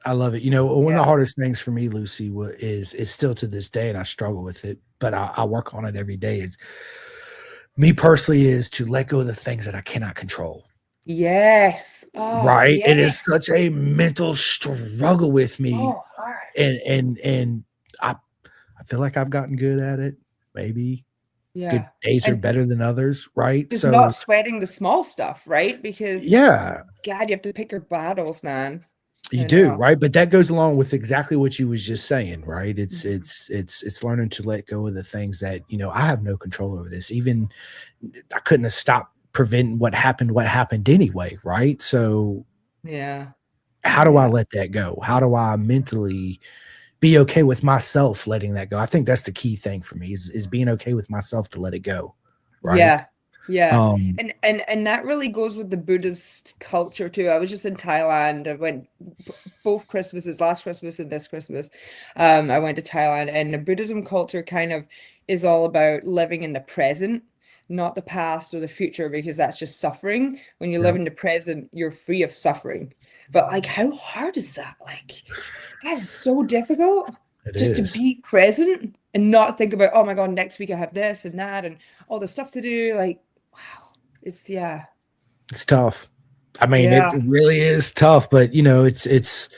I love it. You know, one of the yeah. hardest things for me, Lucy, is still to this day, and I struggle with it, but I work on it every day. Is me personally is to let go of the things that I cannot control. Yes. Oh, Right? It is yes. such a mental struggle with me, So hard. and I feel like I've gotten good at it. Maybe good Yeah. days are And better than others, right? just not So sweating the small stuff, right? Because yeah, God, you have to pick your battles, man. you I do, know. right? But that goes along with exactly what you was just saying, right? It's Mhm. it's it's it's learning to let go of the things that, I have no control over this. Even I couldn't have stopped preventing what happened anyway, right? So Yeah. how do I Yeah. let that go? How do I mentally be okay with myself letting that go? I think that's the key thing for me is being okay with myself to let it go, right? Yeah. Yeah. Um, And that really goes with the Buddhist culture too. I was just in Thailand. I went both Christmases, last Christmas and this Christmas. I went to Thailand, and the Buddhism culture kind of is all about living in the present, not the past or the future, because that's just suffering. When you live yeah, in the present, you're free of suffering. But like, how hard is that? Like, that is so difficult it just to is. be present and not think about, oh my God, next week I have this and that and all the stuff to do. Like, wow. Yeah. It's tough. I mean, it Yeah. really is tough, but it's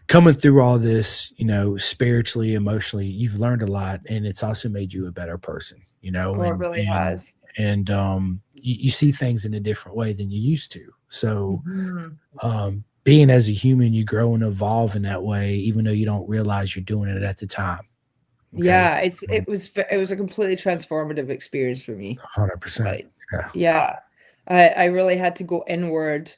coming through all this, spiritually, emotionally, you've learned a lot, and it's also made you a better person, Oh, it really has. you see things in a different way than you used to. So, Hmm. being as a human, you grow and evolve in that way, even though you don't realize you're doing it at the time. Okay, Yeah, it was a completely transformative experience for me. 100%. Like, Yeah, yeah, I really had to go inward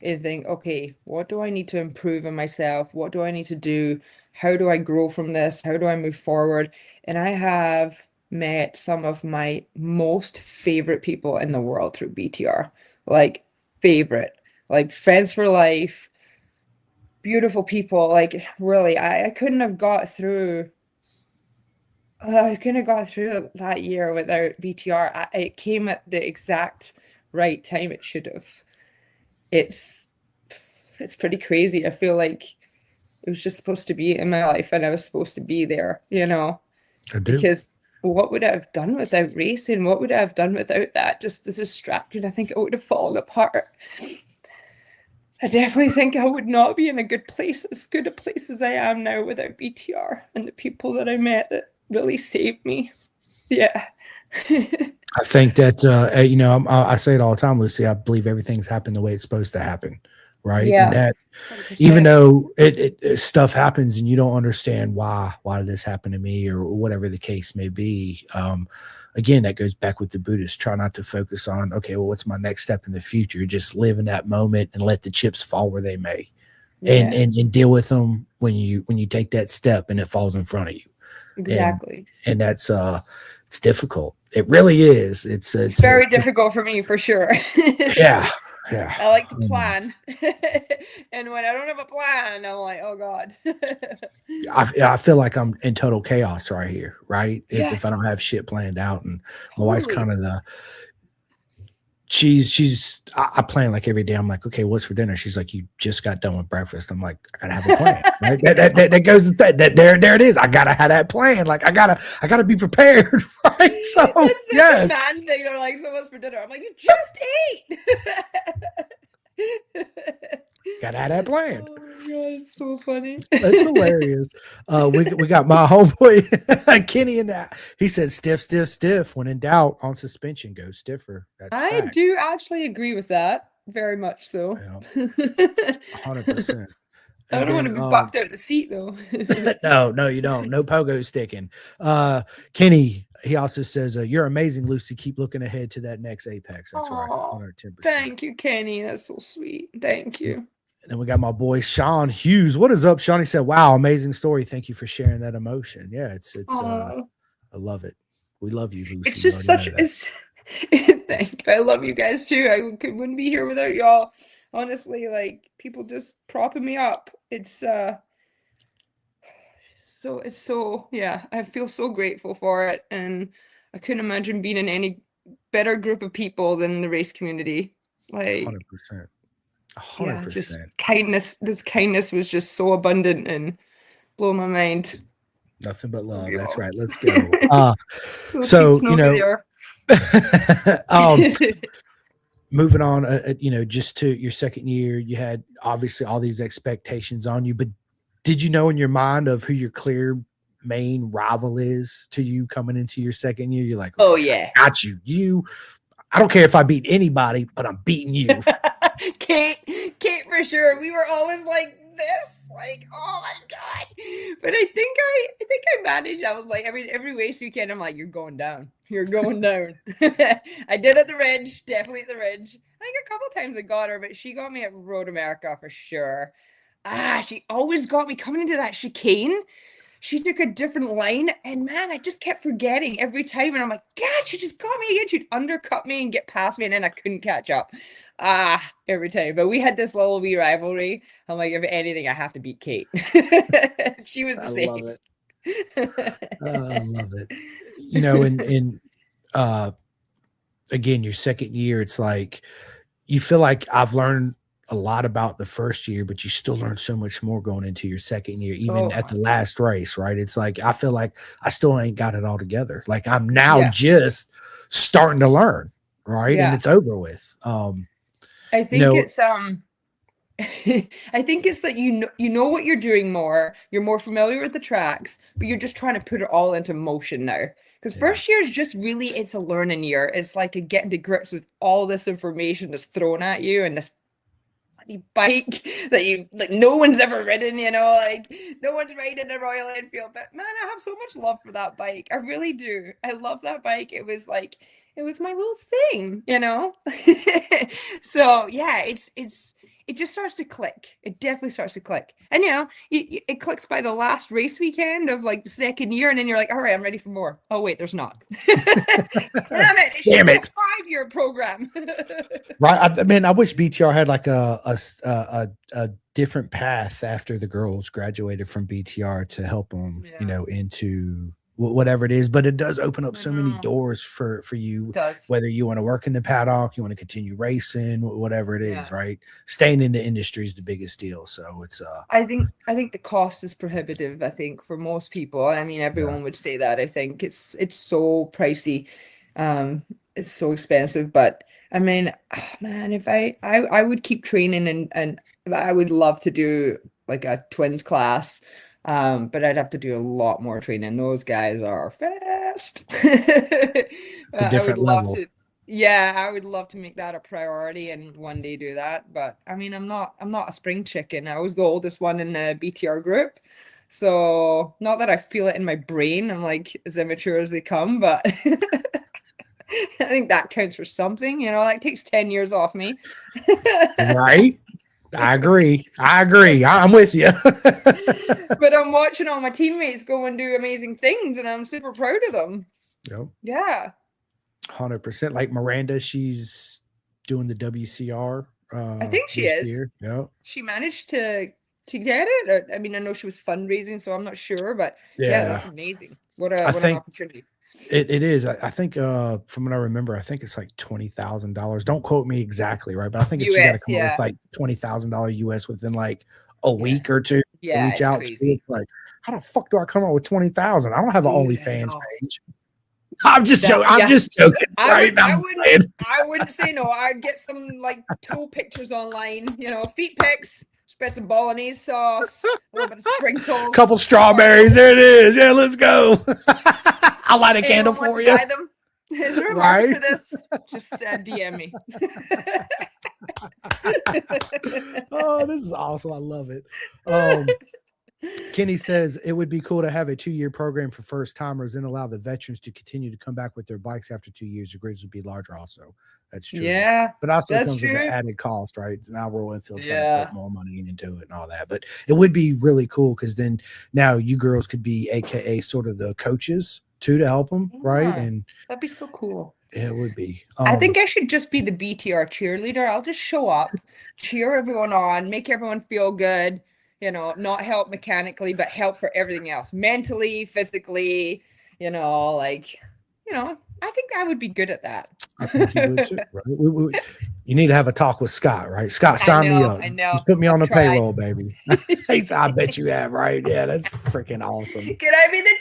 and think, okay, what do I need to improve in myself? What do I need to do? How do I grow from this? How do I move forward? And I have met some of my most favorite people in the world through BTR. Like favorite, like friends for life, beautiful people. Like really, I couldn't have got through. I couldn't have got through that year without BTR. It came at the exact right time it should have. It's it's pretty crazy. I feel like it was just supposed to be in my life and I was supposed to be there, I do. because what would I have done without racing? What would I have done without that? Just as a distraction, I think I would have fallen apart. I definitely think I would not be in a good place, as good a place as I am now without BTR and the people that I met that really saved me. Yeah. I think that I say it all the time, Lucy. I believe everything's happened the way it's supposed to happen, right? And Yeah, that even 100%. though stuff happens and you don't understand why did this happen to me or whatever the case may be, again, that goes back with the Buddhists. Try not to focus on, okay, well, what's my next step in the future? Just live in that moment and let the chips fall where they may, and Yeah, and deal with them when you take that step and it falls in front of you, and exactly. that's it's difficult. It really is. It's very It's just difficult for me for sure. yeah, yeah. I like to Um, plan. And when I don't have a plan, I'm like, oh God. I feel like I'm in total chaos right here, right? If I Yes, don't have shit planned out, and my wife's kind totally. of the I plan like every day. I'm like, okay, what's for dinner? She's like, you just got done with breakfast. I'm like, I gotta have a plan, right? That goes to that there it is. I gotta have that plan. Like I gotta be prepared, right? So That's such a yes, man thing. They're like, so what's for dinner? I'm like, you just ate. gotta have that plan. Oh my God, it's so funny. That's hilarious. We got my homeboy Kenny in that. He said stiff, stiff, stiff. When in doubt, on suspension, go stiffer. That's I fact. do actually agree with that, very much so. Yeah, I 100%. And don't want then to be bucked out of the seat though. no, you don't. No pogo sticking. Kenny, he also says, you're amazing, Lucy. Keep looking ahead to that next apex. That's right. Oh, 110%. thank you, Kenny. That's so sweet. Thank And you. then we got my boy Sean Hughes. What is up, Sean? He said, wow, amazing story. Thank you for sharing that emotion. Yeah, it's Oh, I love it. We love you, Lucy. it's You just already know such that. it's thank you. I love you guys too. Wouldn't be here without y'all. Honestly, like people just propping me up. It's so yeah, I feel so grateful for it, and I couldn't imagine being in any better group of people than the race community. Like, 100%. yeah, just 100%. kindness. This kindness was just so abundant and blow my mind. Nothing but Love love. you That's all. right. Let's go. Those So, peeps know who they are. um, moving on, just to your second year, you had obviously all these expectations on you, but did you know in your mind of who your clear main rival is to you coming into your second year? You're like, Oh okay, I yeah. got you. I don't care if I beat anybody, but I'm beating you. Kate, Kate for sure. We were always like this, like, oh my God. But I think I managed. I was like every race weekend, I'm like, you're going down. You're going down. I did at the Ridge, definitely at the Ridge. I think a couple times I got her, but she got me at Road America for sure. She always got me coming into that chicane. She took a different line, and man, I just kept forgetting every time. And I'm like, God, she just got me again. She'd undercut me and get past me, and then I couldn't catch up. Every time. But we had this little wee rivalry. I'm like, if anything, I have to beat Kate. She was the I love same. it. I love it. In uh again, your second year, it's like you feel like I've learned a lot about the first year, but you still learn so much more going into your second year, even So at the much. last race, right? It's like I feel like I still ain't got it all together. Like I'm now Yeah. just starting to learn, right? And Yeah. it's over with. I You think know, it's I think it's that you know what you're doing more. You're more familiar with the tracks, but you're just trying to put it all into motion now. Because yeah. first year is just really it's a learning year. It's like a getting to grips with all this information that's thrown at you and this bloody bike that you like no one's ever ridden, like no one's riding a Royal Enfield. But man, I have so much love for that bike. I really do. I love that bike. It was my little thing. So yeah, it just starts to click. It definitely starts to click. And it clicks by the last race weekend of like the second year, and then you're like, all right, I'm ready for more. Oh wait, there's not. Damn it! It should Damn be a it. 5-year program. Right. I wish BTR had like a different path after the girls graduated from BTR to help them, Yeah, into whatever it is. But it does open up I so many know. doors for It you, does. whether you want to work in the paddock, you want to continue racing, whatever it is, Yeah. right? Staying in the industry is the biggest deal. So it's I think the cost is prohibitive, I think, for most people. I mean, yeah, everyone would say that. I think it's so pricey. Um, it's so expensive. But I mean, man, if I would keep training and I would love to do like a twins class. But I'd have to do a lot more training. Those guys are fast. it's a I would different love level. to. Yeah, I would love to make that a priority and one day do that. But I mean, I'm not a spring chicken. I was the oldest one in the BTR group. So not that I feel it in my brain. I'm like as immature as they come, but I think that counts for something, that takes 10 years off me. Right. I agree. I'm with you. But I'm watching all my teammates go and do amazing things and I'm super proud of them. Yep. Yeah. 100%. Like Miranda, she's doing the WCR I think she this is. year. Yep. She managed to get it. Or, I mean, I know she was fundraising, so I'm not sure, but yeah, Yeah. that's amazing. What a I what an think opportunity. it is. I think from what I remember, I think it's like $20,000. Don't quote me exactly, right? But I think it's you got to US, come up with yeah. like $20,000 US within like a Yeah. week or two to Yeah, reach it's out to. It's crazy. like, how the fuck do I come up with 20,000? I don't have an Dude, I OnlyFans know. page. I'm just That joking. I'm yeah. just joking, I right? would I I'm wouldn't playing. I wouldn't say no. I'd get some like toe pictures online, feet pics, spread some bolognese sauce, a little bit of sprinkles. Couple Fire it strawberries. over. There it is. Yeah, let's go. I'll light a candle Anyone want for to you. buy them? Is there a market Right? for this? Just DM me. Oh, this is awesome. I love it. Um, Kenny says it would be cool to have a 2-year program for first timers and allow the veterans to continue to come back with their bikes after 2 years. The grids would be larger, also. That's true. Yeah, But also that's comes with the true. added cost, right? Now Royal Enfield's got to put Yeah. more money into it and all that. But it would be really cool because then now you girls could be AKA sort of the coaches too to help them, right? Yeah, And that'd be so cool. it would be. I think I should just be the BTR cheerleader. I'll just show up, cheer everyone on, make everyone feel good, not help mechanically, but help for everything else, mentally, physically, like, I think I would be good at that. I think you would too, right? You need to have a talk with Scott, right? Scott, I sign me know, up. I know. Just put me on I've the tried. payroll, baby. He said, I bet you have, right? Yeah, that's freaking awesome. Can I be the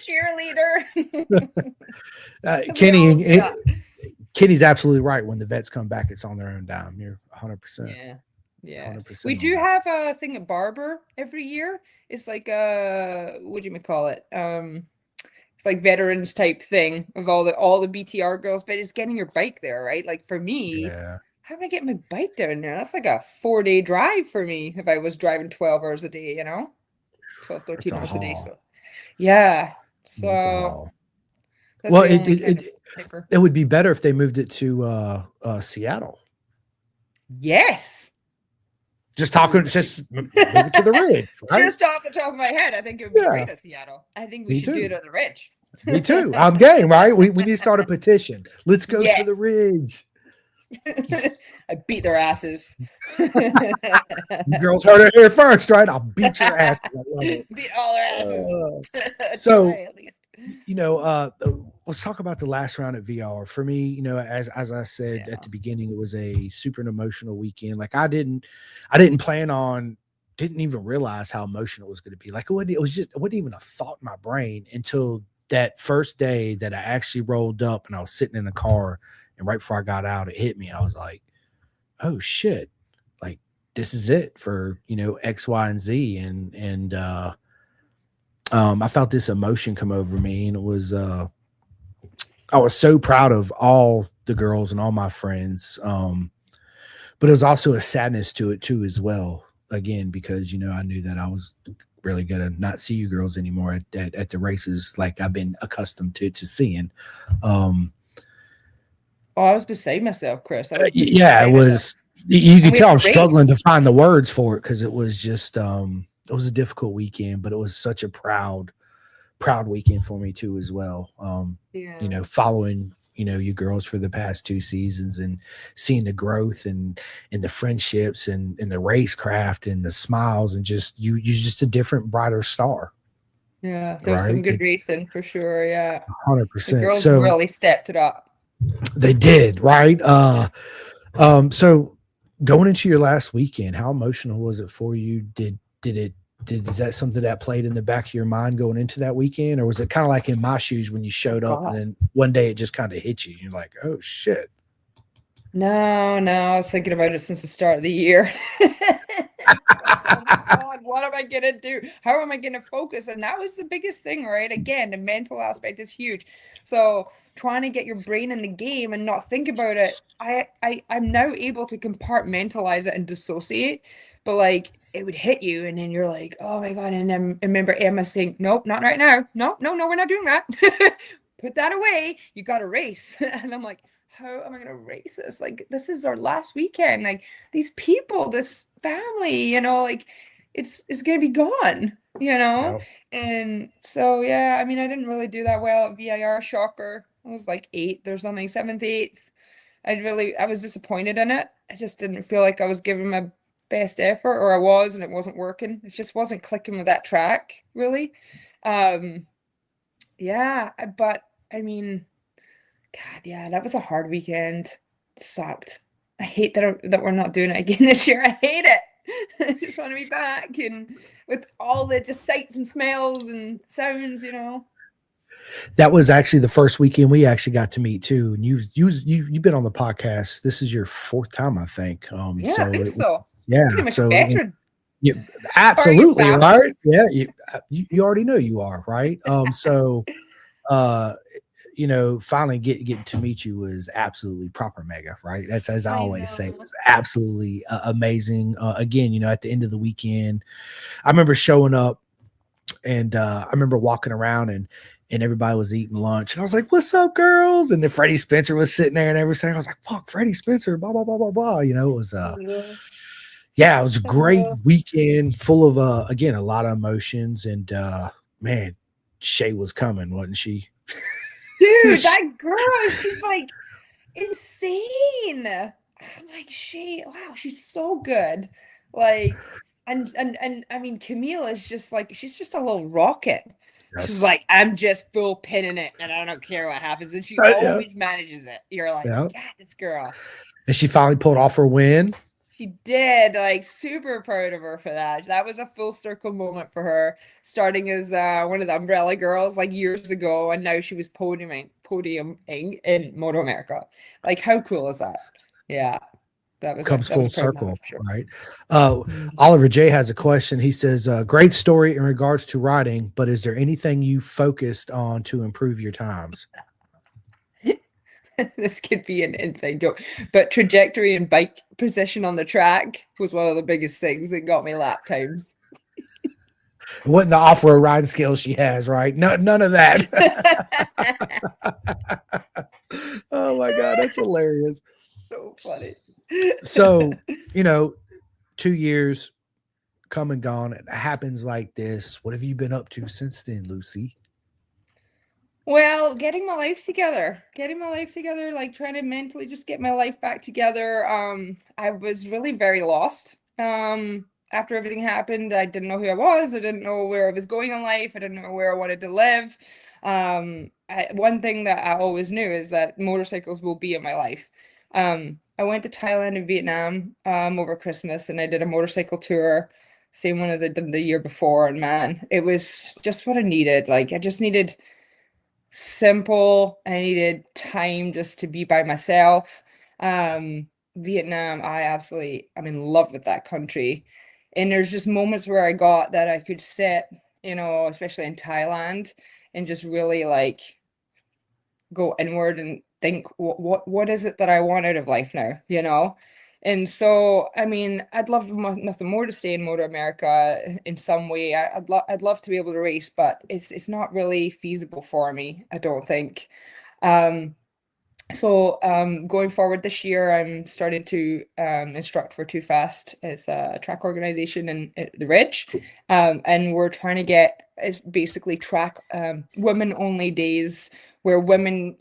cheerleader? We Kenny, all do that. Kenny's absolutely right. When the vets come back, it's on their own dime. You're 100%. Yeah. Yeah. 100% We on do that. have a thing at Barber every year. It's like what do you call it? It's like veterans type thing of all the BTR girls, but it's getting your bike there, right? Like for me, Yeah. how do I get my bike down there? That's like a 4-day drive for me if I was driving 12 hours a day, 12, That's 13 a hours a day. haul. So yeah. That's a So haul. that's Well, the only kind of kicker. it would be better if they moved it to Seattle. Yes. Just talking, just move it to the Ridge, right? Just off the top of my head, I think it would be Yeah. great at Seattle. I think we Me should do too. it at the Ridge. Me too. I'm game, right? We need to start a petition. Let's go to the Yes. Ridge. I beat their asses. You girls heard it here first, right? I'll beat your ass. I love it. Beat all their asses. So, Try, at least. let's talk about the last round at VR. For me, as I said Yeah. at the beginning, it was a super emotional weekend. Like I didn't plan on, didn't even realize how emotional it was going to be. Like it wasn't even a thought in my brain until that first day that I actually rolled up and I was sitting in the car, and right before I got out, it hit me. I was like, oh shit, like this is it for X, Y, and Z. And I felt this emotion come over me, and it was I was so proud of all the girls and all my friends. But there's also a sadness to it too, as well. Again, because I knew that I was really gonna not see you girls anymore at the races like I've been accustomed to seeing. I was beside myself, Chris. I was Yeah, it was. You could tell I'm struggling race. to find the words for it because it was just it was a difficult weekend, but it was such a proud weekend for me too as well. Yeah. Following you girls for the past 2 seasons and seeing the growth and the friendships and the racecraft and the smiles and just you just a different brighter star. Yeah, there was some good racing for sure. Yeah, 100%. the girls So really stepped it up. they did, right? So going into your last weekend, how emotional was it for you? Is that something that played in the back of your mind going into that weekend, or was it kind of like in my shoes when you showed up and then one day it just kind of hit you? You're like, oh shit. No, I was thinking about it since the start of the year. Oh my God, what am I gonna do? How am I gonna focus? And that was the biggest thing, right? Again, the mental aspect is huge. So trying to get your brain in the game and not think about it. I'm now able to compartmentalize it and dissociate, but like it would hit you and then you're like, oh my God. And then I remember Emma saying, nope, not right now. No, we're not doing that. Put that away. You got to race. And I'm like, how am I going to race this? Like, this is our last weekend. Like these people, this family, like it's going to be gone, Yep. And so, yeah, I mean, I didn't really do that well at VIR, shocker. I was like 8th or something, 7th, 8th. I was disappointed in it. I just didn't feel like I was giving my best effort, or I was, and it wasn't working. It just wasn't clicking with that track, really. Yeah, but I mean, God, yeah, that was a hard weekend. It sucked. I hate that we're not doing it again this year. I hate it. I just want to be back and with all the just sights and smells and sounds, That was actually the first weekend we actually got to meet too. And you've been on the podcast. This is your 4th time, I think. Yeah, I think so. Yeah, pretty much so veteran. absolutely right. Yeah, you already know you are right. Finally getting to meet you was absolutely proper mega, right? That's as I always say, it was absolutely amazing. Again, at the end of the weekend, I remember showing up and I remember walking around and everybody was eating lunch. And I was like, what's up, girls? And then Freddie Spencer was sitting there and everything. I was like, fuck, Freddie Spencer, blah, blah, blah, blah, blah. It was yeah, it was a great weekend full of again, a lot of emotions. And man, Shay was coming, wasn't she? dude, that girl, she's like insane. I'm like, wow, she's so good. Like, and I mean, Camille is just like, she's just a little rocket. She's Yes. like, I'm just full pinning it, and I don't care what happens, and she Yeah. always manages it. You're like, Yeah. yeah, this girl. And she finally pulled off her win. She did, like, super proud of her for that. That was a full circle moment for her, starting as one of the Umbrella Girls like years ago, and now she was podiuming in Moto America. Like, how cool is that? Yeah, Comes that was full a proud moment circle, for sure. right? Mhm. Oliver J has a question. He says, great story in regards to riding, but is there anything you focused on to improve your times? This could be an inside joke, but trajectory and bike position on the track was one of the biggest things that got me lap times. It wasn't the off-road riding skills she has, right? No, none of that. Oh my God, that's hilarious. So funny. So, 2 years come and gone. It happens like this. What have you been up to since then, Lucy? Well, getting my life together, like trying to mentally just get my life back together. I was really very lost. After everything happened, I didn't know who I was. I didn't know where I was going in life. I didn't know where I wanted to live. One thing that I always knew is that motorcycles will be in my life. I went to Thailand and Vietnam, over Christmas, and I did a motorcycle tour, same one as I did the year before. And man, it was just what I needed. Like, I just needed simple. I needed time just to be by myself. Um, Vietnam, I'm in love with that country. And there's just moments where I got that I could sit, especially in Thailand, and just really like go inward and think, what is it that I want out of life now, And so, I mean, I'd love nothing more to stay in Moto America in some way. I'd love to be able to race, but it's not really feasible for me, I don't think. Um, going forward this year, I'm starting to instruct for Too Fast. It's a track organization in the Ridge, and we're trying to get it's basically track women only days where women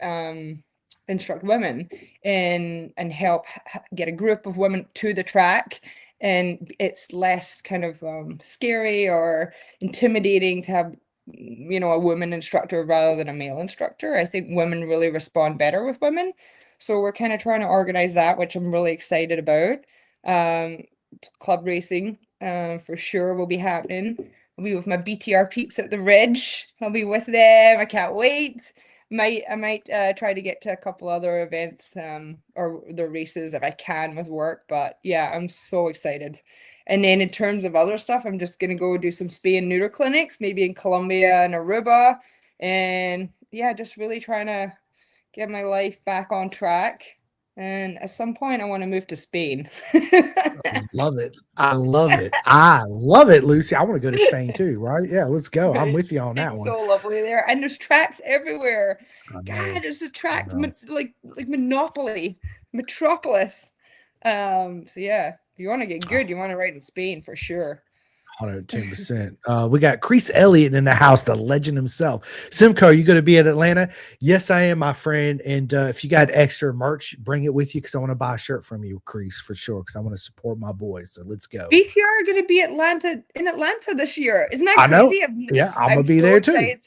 instruct women and help get a group of women to the track. And it's less kind of scary or intimidating to have a woman instructor rather than a male instructor. I think women really respond better with women. So we're kind of trying to organize that, which I'm really excited about. Um, Club racing, for sure will be happening. I'll be with my BTR peeps at the Ridge. I'll be with them. I can't wait. I might try to get to a couple other events, or the races if I can with work. But yeah, I'm so excited. And then in terms of other stuff, I'm just gonna go do some spay and neuter clinics, maybe in Colombia and Aruba. And yeah, just really trying to get my life back on track. And at some point I want to move to Spain. Love it. I love it. I love it, Lucy. I want to go to Spain too, right? Yeah, let's go. I'm with you on that It's one. so lovely there. And there's tracks everywhere. I know. God, there's a I track know. like Monopoly, Metropolis. So yeah, if you want to get good, you want to ride in Spain for sure. 110%. We got Chris Elliott in the house, the legend himself. Simcoe, you going to be at Atlanta? Yes, I am, my friend. And if you got extra merch, bring it with you because I want to buy a shirt from you, Chris, for sure, because I want to support my boys. So let's go. BTR are going to be in Atlanta this year. Isn't that I know. crazy? Yeah, I'm I'm going to be so there too. excited.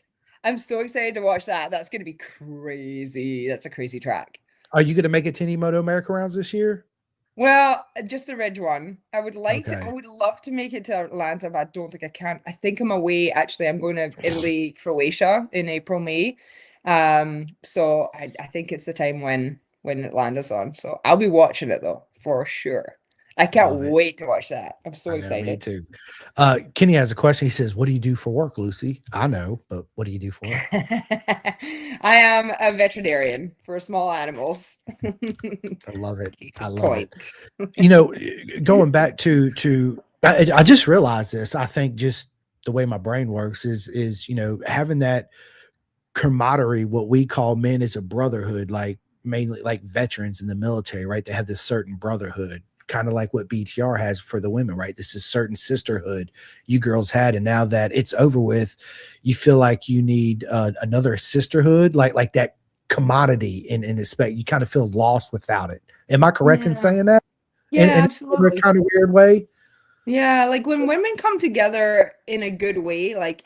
I'm so excited to watch that. That's going to be crazy. That's a crazy track. Are you going to make it to any Moto America rounds this year? Well, just the Ridge one. I would Okay. I would love to make it to Atlanta, but I don't think I can. I think I'm away. Actually, I'm going to Italy, Croatia in April, May. So I think it's the time when Atlanta's on. So I'll be watching it though, for sure. I can't Love it. wait to watch that. I'm so I know, me excited. too. Kenny has a question. He says, "What do you do for work, Lucy?" I know, but what do you do for work? I am a veterinarian for small animals. I love it. Case I in love it. point. Going back to I just realized this. I think just the way my brain works is having that camaraderie, what we call men as a brotherhood, like mainly like veterans in the military, right? They have this certain brotherhood, kind of like what BTR has for the women, right? This is certain sisterhood you girls had, and now that it's over with, you feel like you need another sisterhood, like that commodity in respect. You kind of feel lost without it. Am I correct in Yeah. saying that? Yeah, In a absolutely. kind of weird way? Yeah, like when women come together in a good way, like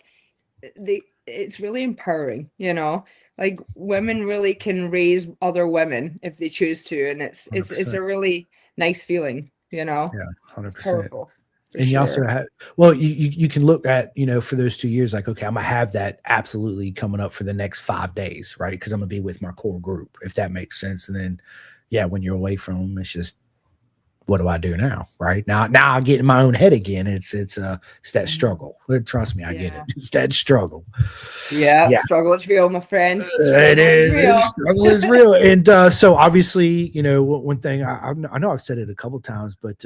it's really empowering, you know? Like women really can raise other women if they choose to, and it's 100%. a really nice feeling, you know? Yeah, It's 100%. powerful for And you also sure. have, well, you can look at, for those 2 years, like, okay, I'm gonna have that absolutely coming up for the next 5 days, right? Because I'm gonna be with my core group, if that makes sense. And then, yeah, when you're away from them, it's just, what do I do now? Right now, I get in my own head again. It's that Mm. struggle. But trust me, I get it. Yeah. It's that struggle. Yeah, Yeah, struggle is real, my friend. it Struggle is is. It's real. struggle is real. And so obviously, one thing I know I've said it a couple times, but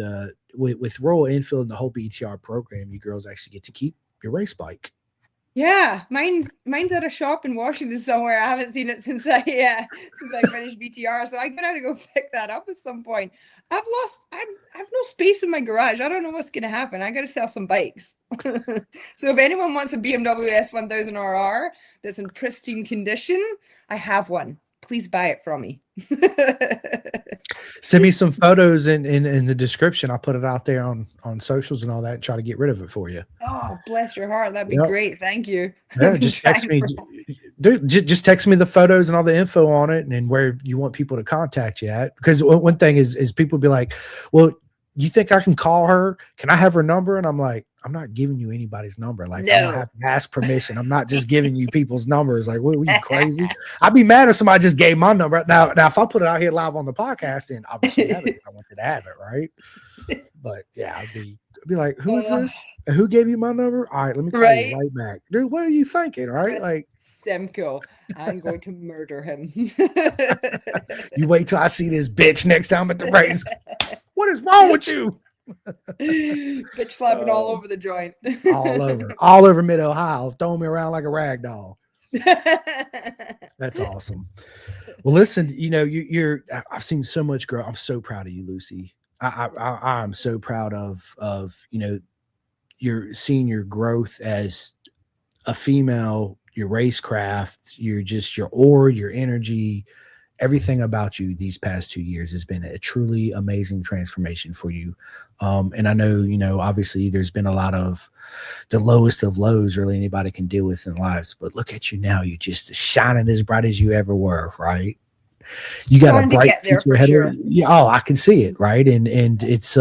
with Royal Enfield and the whole BTR program, you girls actually get to keep your race bike. Yeah, mine's at a shop in Washington somewhere. I haven't seen it since I finished BTR, so I'm gonna have to go pick that up at some point. I've no space in my garage. I don't know what's gonna happen. I gotta sell some bikes. So if anyone wants a BMW S1000RR that's in pristine condition, I have one. Please buy it from me. Send me some photos in the description. I'll put it out there on socials and all that and try to get rid of it for you. Oh, bless your heart. That'd be Yep. great. Thank you. Yeah, I've been just text trying me, for dude. Just text me the photos and all the info on it, and then where you want people to contact you at. Because one thing is people be like, "Well, you think I can call her? Can I have her number?" And I'm like, "I'm not giving you anybody's number. Like, I'm gonna no. have to ask permission. I'm not just giving you people's numbers. Like, what, you crazy? I'd be mad if somebody just gave my number. Now, if I put it out here live on the podcast, then obviously you have it because I wanted to have it, right? But yeah, I'd be like, who is Uh, this? Who gave you my number? All right, let me call you right? right back. Dude, what are you thinking? Right? Chris Like, Semko. I'm going to murder him. you wait till I see this bitch next time at the race. What is wrong with you? Bitch slapping all over the joint. All over mid Ohio, throwing me around like a rag doll. That's awesome. Well, listen, I've seen so much growth. I'm so proud of you, Lucy. I'm so proud of your seeing your growth as a female, your racecraft, your energy, everything about you these past 2 years has been a truly amazing transformation for you. And I know, obviously there's been a lot of the lowest of lows really anybody can deal with in lives, but look at you now. You're just shining as bright as you ever were, right? You got a Trying to bright get there future for ahead of sure. you. Yeah, oh, I can see it, right? And it's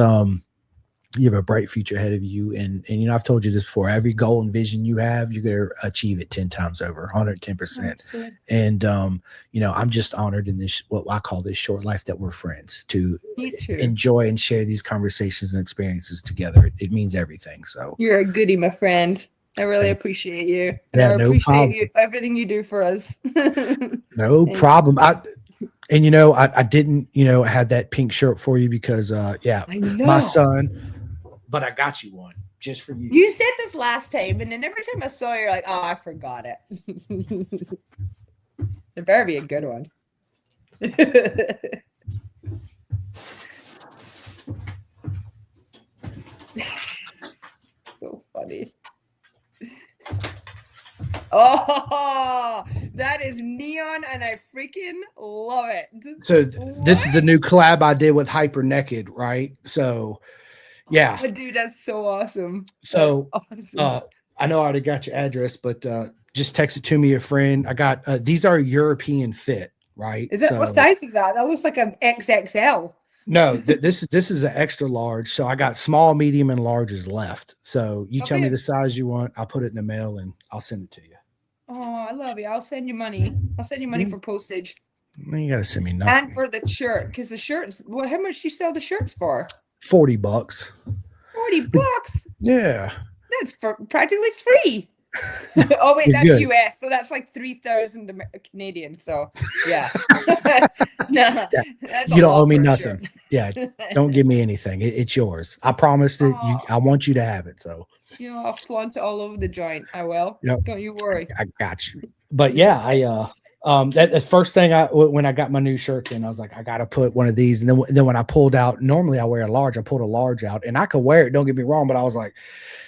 you have a bright future ahead of you. And I've told you this before. Every goal and vision you have, you're gonna achieve it 10 times over, 110%. Absolutely. And I'm just honored in this what I call this short life that we're friends to Me too. enjoy and share these conversations and experiences together. It means everything. So You're a goodie, my friend. I really thank appreciate you. And yeah, I no appreciate problem. you everything you do for us. No Thank problem. I didn't, have that pink shirt for you because yeah, I my know. son, but I got you one just for you. You said this last time, and then every time I saw you, you're like, oh, I forgot it. It better be a good one. So funny. Oh, that is neon, and I freaking love it. So this is the What? new collab I did with Hyper Naked, right? So yeah. Oh, dude, that's so awesome. That's So awesome. I know I already got your address, but just text it to me, a friend. I got these are European fit, right? Is that what So size is that? That looks like an XXL. no, this is an extra large. So I got small, medium, and larges left. So you tell me Okay. the size you want. I'll put it in the mail and I'll send it to you. Oh, I love you. I'll send you money. I'll send you money Mm, for postage You gotta send me and nothing. for the shirt because the shirts. Well, how much do you sell the shirts for? $40. 40 bucks. Yeah. That's for practically free. Oh wait, You're that's good. US, so that's like 3,000 Canadian. So yeah, no, Yeah. that's a You don't owe lot me for a nothing. shirt. Yeah. Don't give me anything. It's yours. I promised it. Oh, I want you to have it. So I'll flaunt it all over the joint. I will. yep. Don't you worry. I got you. but yeah, that the first thing when I got my new shirt in, I was like, I gotta put one of these. And then when I pulled out, normally I wear a large. I pulled a large out, and I could wear it. Don't get me wrong, but I was like,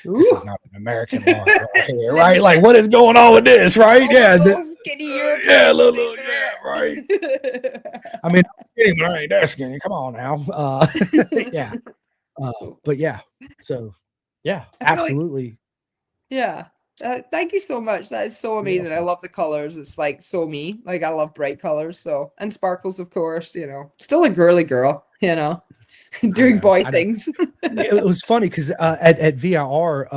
this is not an American large right here, right? Like, what is going on with this, right? Yeah, little skinny European. yeah, little, yeah, right. I mean, I'm skinny, but I ain't that skinny. Come on now, yeah. But yeah, so yeah, absolutely. Yeah. Thank you so much. That is so amazing. I love the colors. It's like so me. Like I love bright colors. So and sparkles, of course. Still a girly girl. Doing boy things. It was funny because at VIR,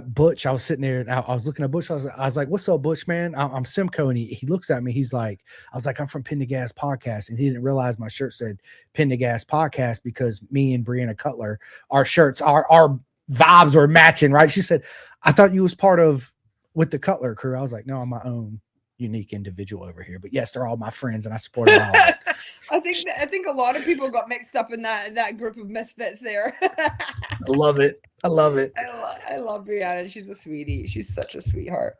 Butch, I was sitting there and I was looking at Butch. I was like, "What's up, Butch, man? I'm Simcoe." And he looks at me. He's like, "I was like, I'm from Pin the Gas Podcast," and he didn't realize my shirt said Pin the Gas Podcast because me and Brianna Cutler, our shirts, our vibes were matching, right? She said, I thought you was part of with the Cutler crew. I was like, no, I'm my own unique individual over here. But yes, they're all my friends and I support them all. I think a lot of people got mixed up in that group of misfits there. I love it. I love it. I love Brianna. She's a sweetie. She's such a sweetheart.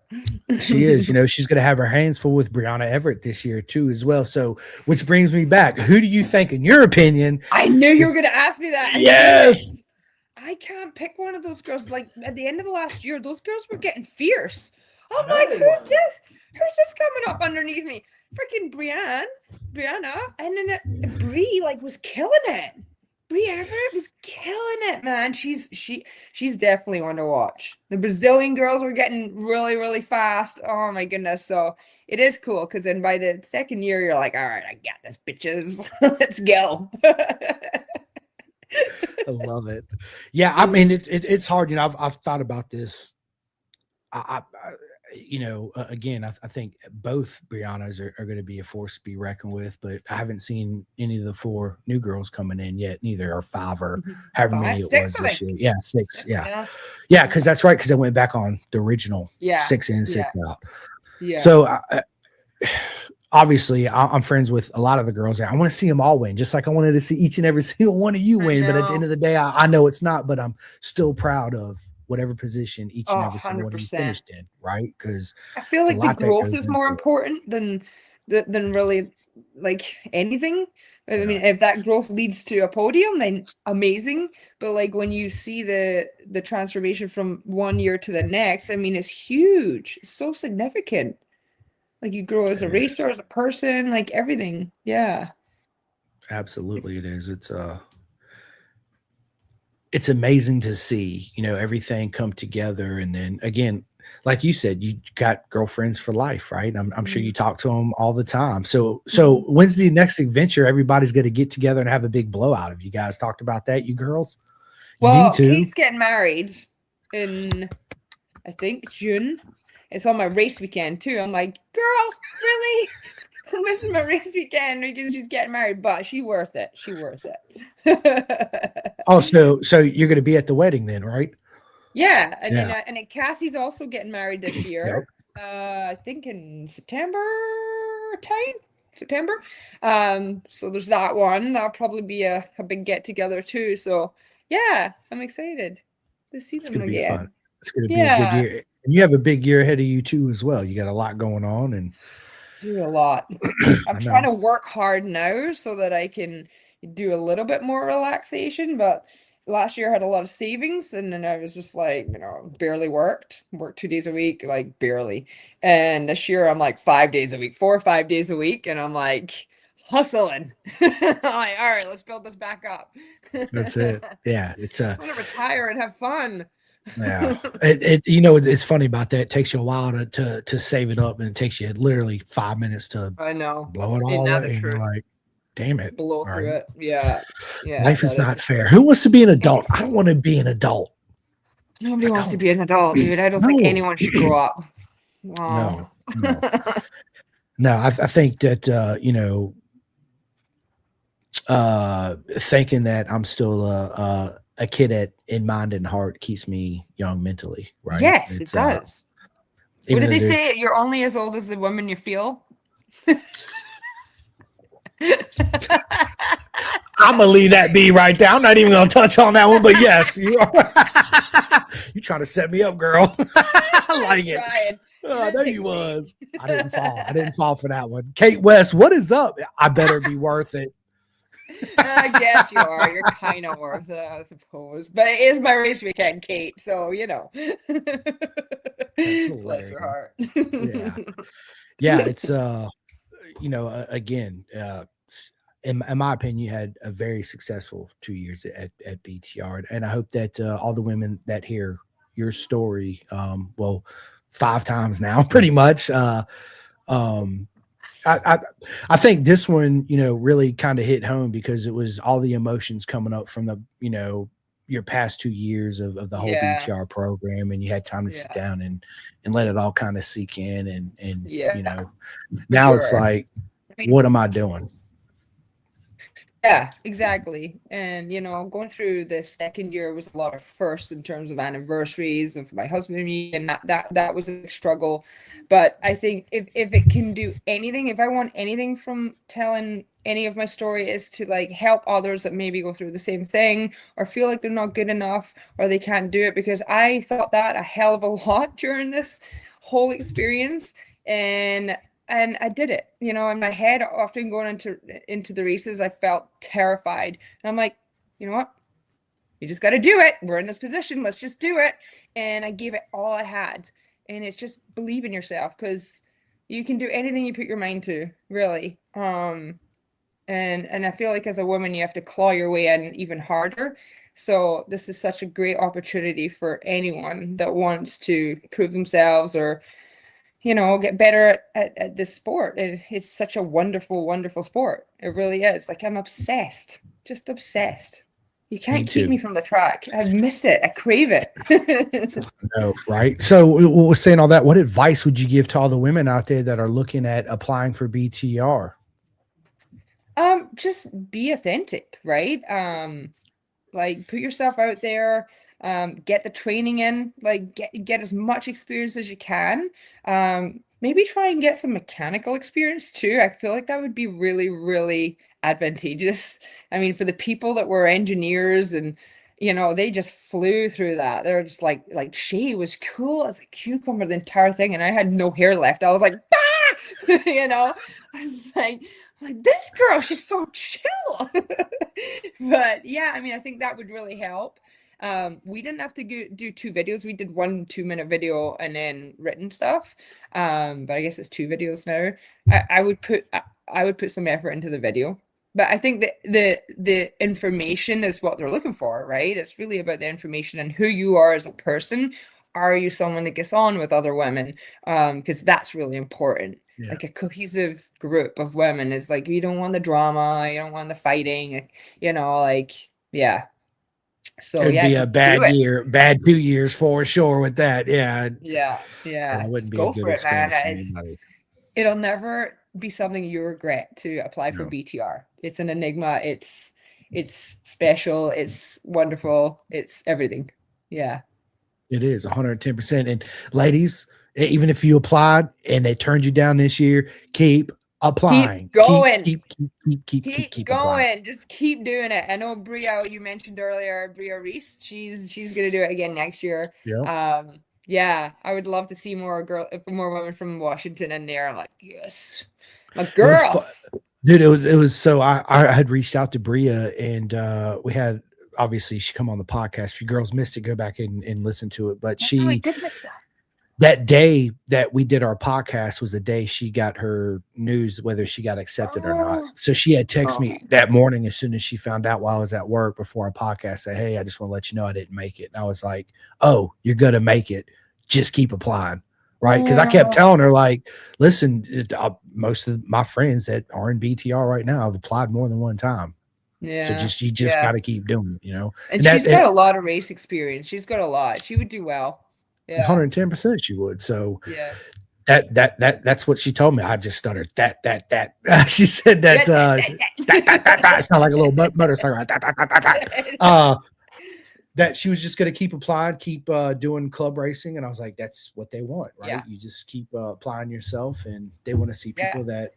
She is. She's going to have her hands full with Brianna Everett this year too as well. So, which brings me back. Who do you think, in your opinion? I knew you were going to ask me that. Yes. I can't pick one of those girls. Like at the end of the last year, those girls were getting fierce. I'm like, who's this? Who's this coming up underneath me? Freaking Brianna, and then Brie was killing it. Brie Everett was killing it, man. She's definitely one to watch. The Brazilian girls were getting really, really fast. Oh my goodness. So it is cool because then by the second year, you're like, all right, I got this, bitches. Let's go. I love it. Yeah, I mean it's hard. I've thought about this. Again, I think both Briannas are going to be a force to be reckoned with, but I haven't seen any of the 4 new girls coming in yet, neither, or 5 or however many it was this year. Yeah, 6. Yeah, because that's right. Because I went back on the original 6 in, 6 out. Yeah. So obviously, I'm friends with a lot of the girls there. I want to see them all win, just like I wanted to see each and every single one of you win. But at the end of the day, I know it's not, but I'm still proud of whatever position each and every single one of you finished in, right? Because I feel like the growth is more important than really like anything. I mean, if that growth leads to a podium, then amazing. But like when you see the transformation from one year to the next, I mean, it's huge. It's so significant. Like you grow as a racer, as a person, like everything. Yeah. Absolutely it is. It's amazing to see, everything come together. And then again, like you said, you got girlfriends for life, right? I'm sure you talk to them all the time. So when's the next adventure? Everybody's going to get together and have a big blowout. Have you guys talked about that, you girls? Well, Kate's getting married in, I think, June. It's on my race weekend too. I'm like, girl, really? I'm missing my race weekend because she's getting married, but she's worth it. She's worth it. Oh, so you're going to be at the wedding then, right? Yeah, and then Cassie's also getting married this year. Yep. I think in September. So there's that one. That'll probably be a big get together too. So yeah, I'm excited to see them again. Be fun. It's going to be a good year. And you have a big year ahead of you too, as well. You got a lot going on, and do a lot. I'm trying to work hard now so that I can do a little bit more relaxation. But last year I had a lot of savings, and then I was just like, barely worked 2 days a week, like barely. And this year I'm like 5 days a week, 4 or 5 days a week, and I'm like hustling. I'm like, all right, let's build this back up. That's it. Yeah, it's I want to retire and have fun. Yeah, it's funny about that. It takes you a while to save it up, and it takes you literally 5 minutes to blow it all away. And you're like, damn it, blow through it. Yeah. Life is not fair. Who wants to be an adult? I don't want to be an adult. Nobody wants to be an adult, dude. I don't think anyone should grow up. No. No, I think that thinking that I'm still a kid in mind and heart keeps me young mentally, right? Yes, it does. What did they say? You're only as old as the woman you feel. I'm gonna leave that be right there. I'm not even gonna touch on that one, but yes, you are. You trying to set me up, girl. I like it. Oh, I That know you takes me. was. I didn't fall. I didn't fall for that one. Kate West, what is up? I better be worth it. I guess you are. You're kind of worth it, I suppose. But it is my race weekend, Kate. So, That's bless your hilarious. heart. Yeah. Yeah. It's, again, in my opinion, you had a very successful 2 years at BTR. And I hope that all the women that hear your story, well, 5 times now, pretty much, um, I I think this one, really kind of hit home because it was all the emotions coming up from your past 2 years of the whole Yeah. BTR program, and you had time to sit Yeah. down and let it all kind of sink in, and Yeah. For now it's sure. like, I mean, what am I doing? yeah, exactly. And going through the second year was a lot of firsts in terms of anniversaries of my husband and me, and that was a big struggle. But I think if it can do anything, if I want anything from telling any of my story is to like help others that maybe go through the same thing or feel like they're not good enough or they can't do it, because I thought that a hell of a lot during this whole experience. And I did it. In my head, often going into the races, I felt terrified. And I'm like, you know what? You just got to do it. We're in this position. Let's just do it. And I gave it all I had. And it's just believe in yourself, because you can do anything you put your mind to, really. And I feel like as a woman, you have to claw your way in even harder. So this is such a great opportunity for anyone that wants to prove themselves or get better at this sport. And it's such a wonderful, wonderful sport. It really is. Like, I'm obsessed, just obsessed. You Me can't keep too. me from the track. I miss it. I crave it. No, right. So, saying all that, what advice would you give to all the women out there that are looking at applying for BTR? Just be authentic, right? Like, put yourself out there, get the training in, like get as much experience as you can. Maybe try and get some mechanical experience too. I feel like that would be really, really advantageous. I mean, for the people that were engineers and they just flew through that. They're just like Shay was cool as a cucumber the entire thing, and I had no hair left. I was like, ah! I was like this girl, she's so chill. But yeah, I mean, I think that would really help. We didn't have to do 2 videos. We did 1 2-minute video and then written stuff. But I guess it's 2 videos now. I would put some effort into the video. But I think that the information is what they're looking for, right? It's really about the information and who you are as a person. Are you someone that gets on with other women? Because that's really important. Yeah. Like, a cohesive group of women is like, you don't want the drama, you don't want the fighting, like, yeah. So It'd yeah, be a just do bad it. year, bad 2 years for sure with that. Yeah. Yeah, Yeah, yeah. it wouldn't Just be a go good for it, man. experience for anybody. It'll never be something you regret to apply for No. BTR. It's an enigma. It's special. It's wonderful. It's everything. Yeah. It is 110%. And ladies, even if you applied and they turned you down this year, keep applying. Keep going. Keep Keep applying. going. Just keep doing it. I know Bria, you mentioned earlier, Bria Reese. She's gonna do it again next year. Yeah. Yeah, I would love to see more women from Washington in there. I'm like, yes, my It was fun. girls. Dude, it was so I had reached out to Bria and we had obviously she come on the podcast. If you girls missed it, go back and listen to it. But I did miss that. that day that we did our podcast was the day she got her news whether she got accepted or not. Oh, So she had texted oh, me that morning as soon as she found out while I was at work before our podcast, say, "Hey, I just want to let you know I didn't make it." And I was like, "Oh, you're gonna make it. Just keep applying." Right. Because I kept oh, telling her, like, listen, most of my friends that are in BTR right now have applied more than one time. So yeah, you just yeah. gotta keep doing it. And And that she's got a lot of race experience. She's got a lot. She would do well. Yeah, 110% she would. So yeah. that's what she told me. I just stuttered that. She said that That, that, that. It sounded like a little that, motorcycle. that. Uh, that she was just going to keep applying, keep doing club racing, and I was like, that's what they want, right? Yeah, You just keep applying yourself, and they want to see yeah. people that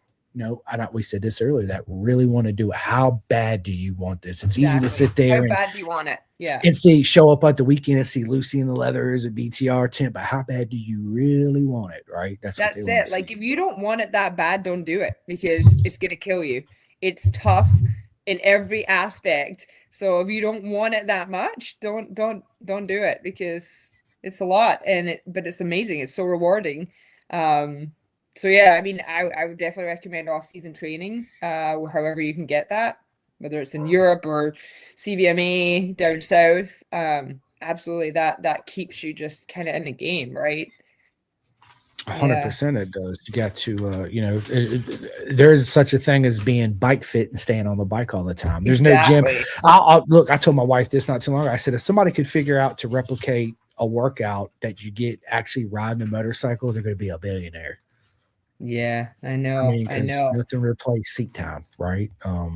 we said this earlier, that really want to do it. How bad do you want this? It's easy to Exactly. sit there How and bad do you want it? Yeah. and show up at the weekend and see Lucy in the leathers at BTR tent, but how bad do you really want it? Right? That's what they That's want it. to Like see. if you don't want it that bad, don't do it because it's gonna kill you. It's tough in every aspect. So if you don't want it that much, don't do it because it's a lot but it's amazing. It's so rewarding. So yeah, I mean I would definitely recommend off-season training, however you can get that, whether it's in Europe or CVMA down south. Absolutely that keeps you just kind of in the game, right? Yeah. 100% it does. You got to, there's such a thing as being bike fit and staying on the bike all the time. There's no gym. Exactly. Look, I told my wife this not too long ago. I said, if somebody could figure out to replicate a workout that you get actually riding a motorcycle, they're going to be a billionaire. Yeah, I I know. mean, I because know. nothing replaces seat time, right?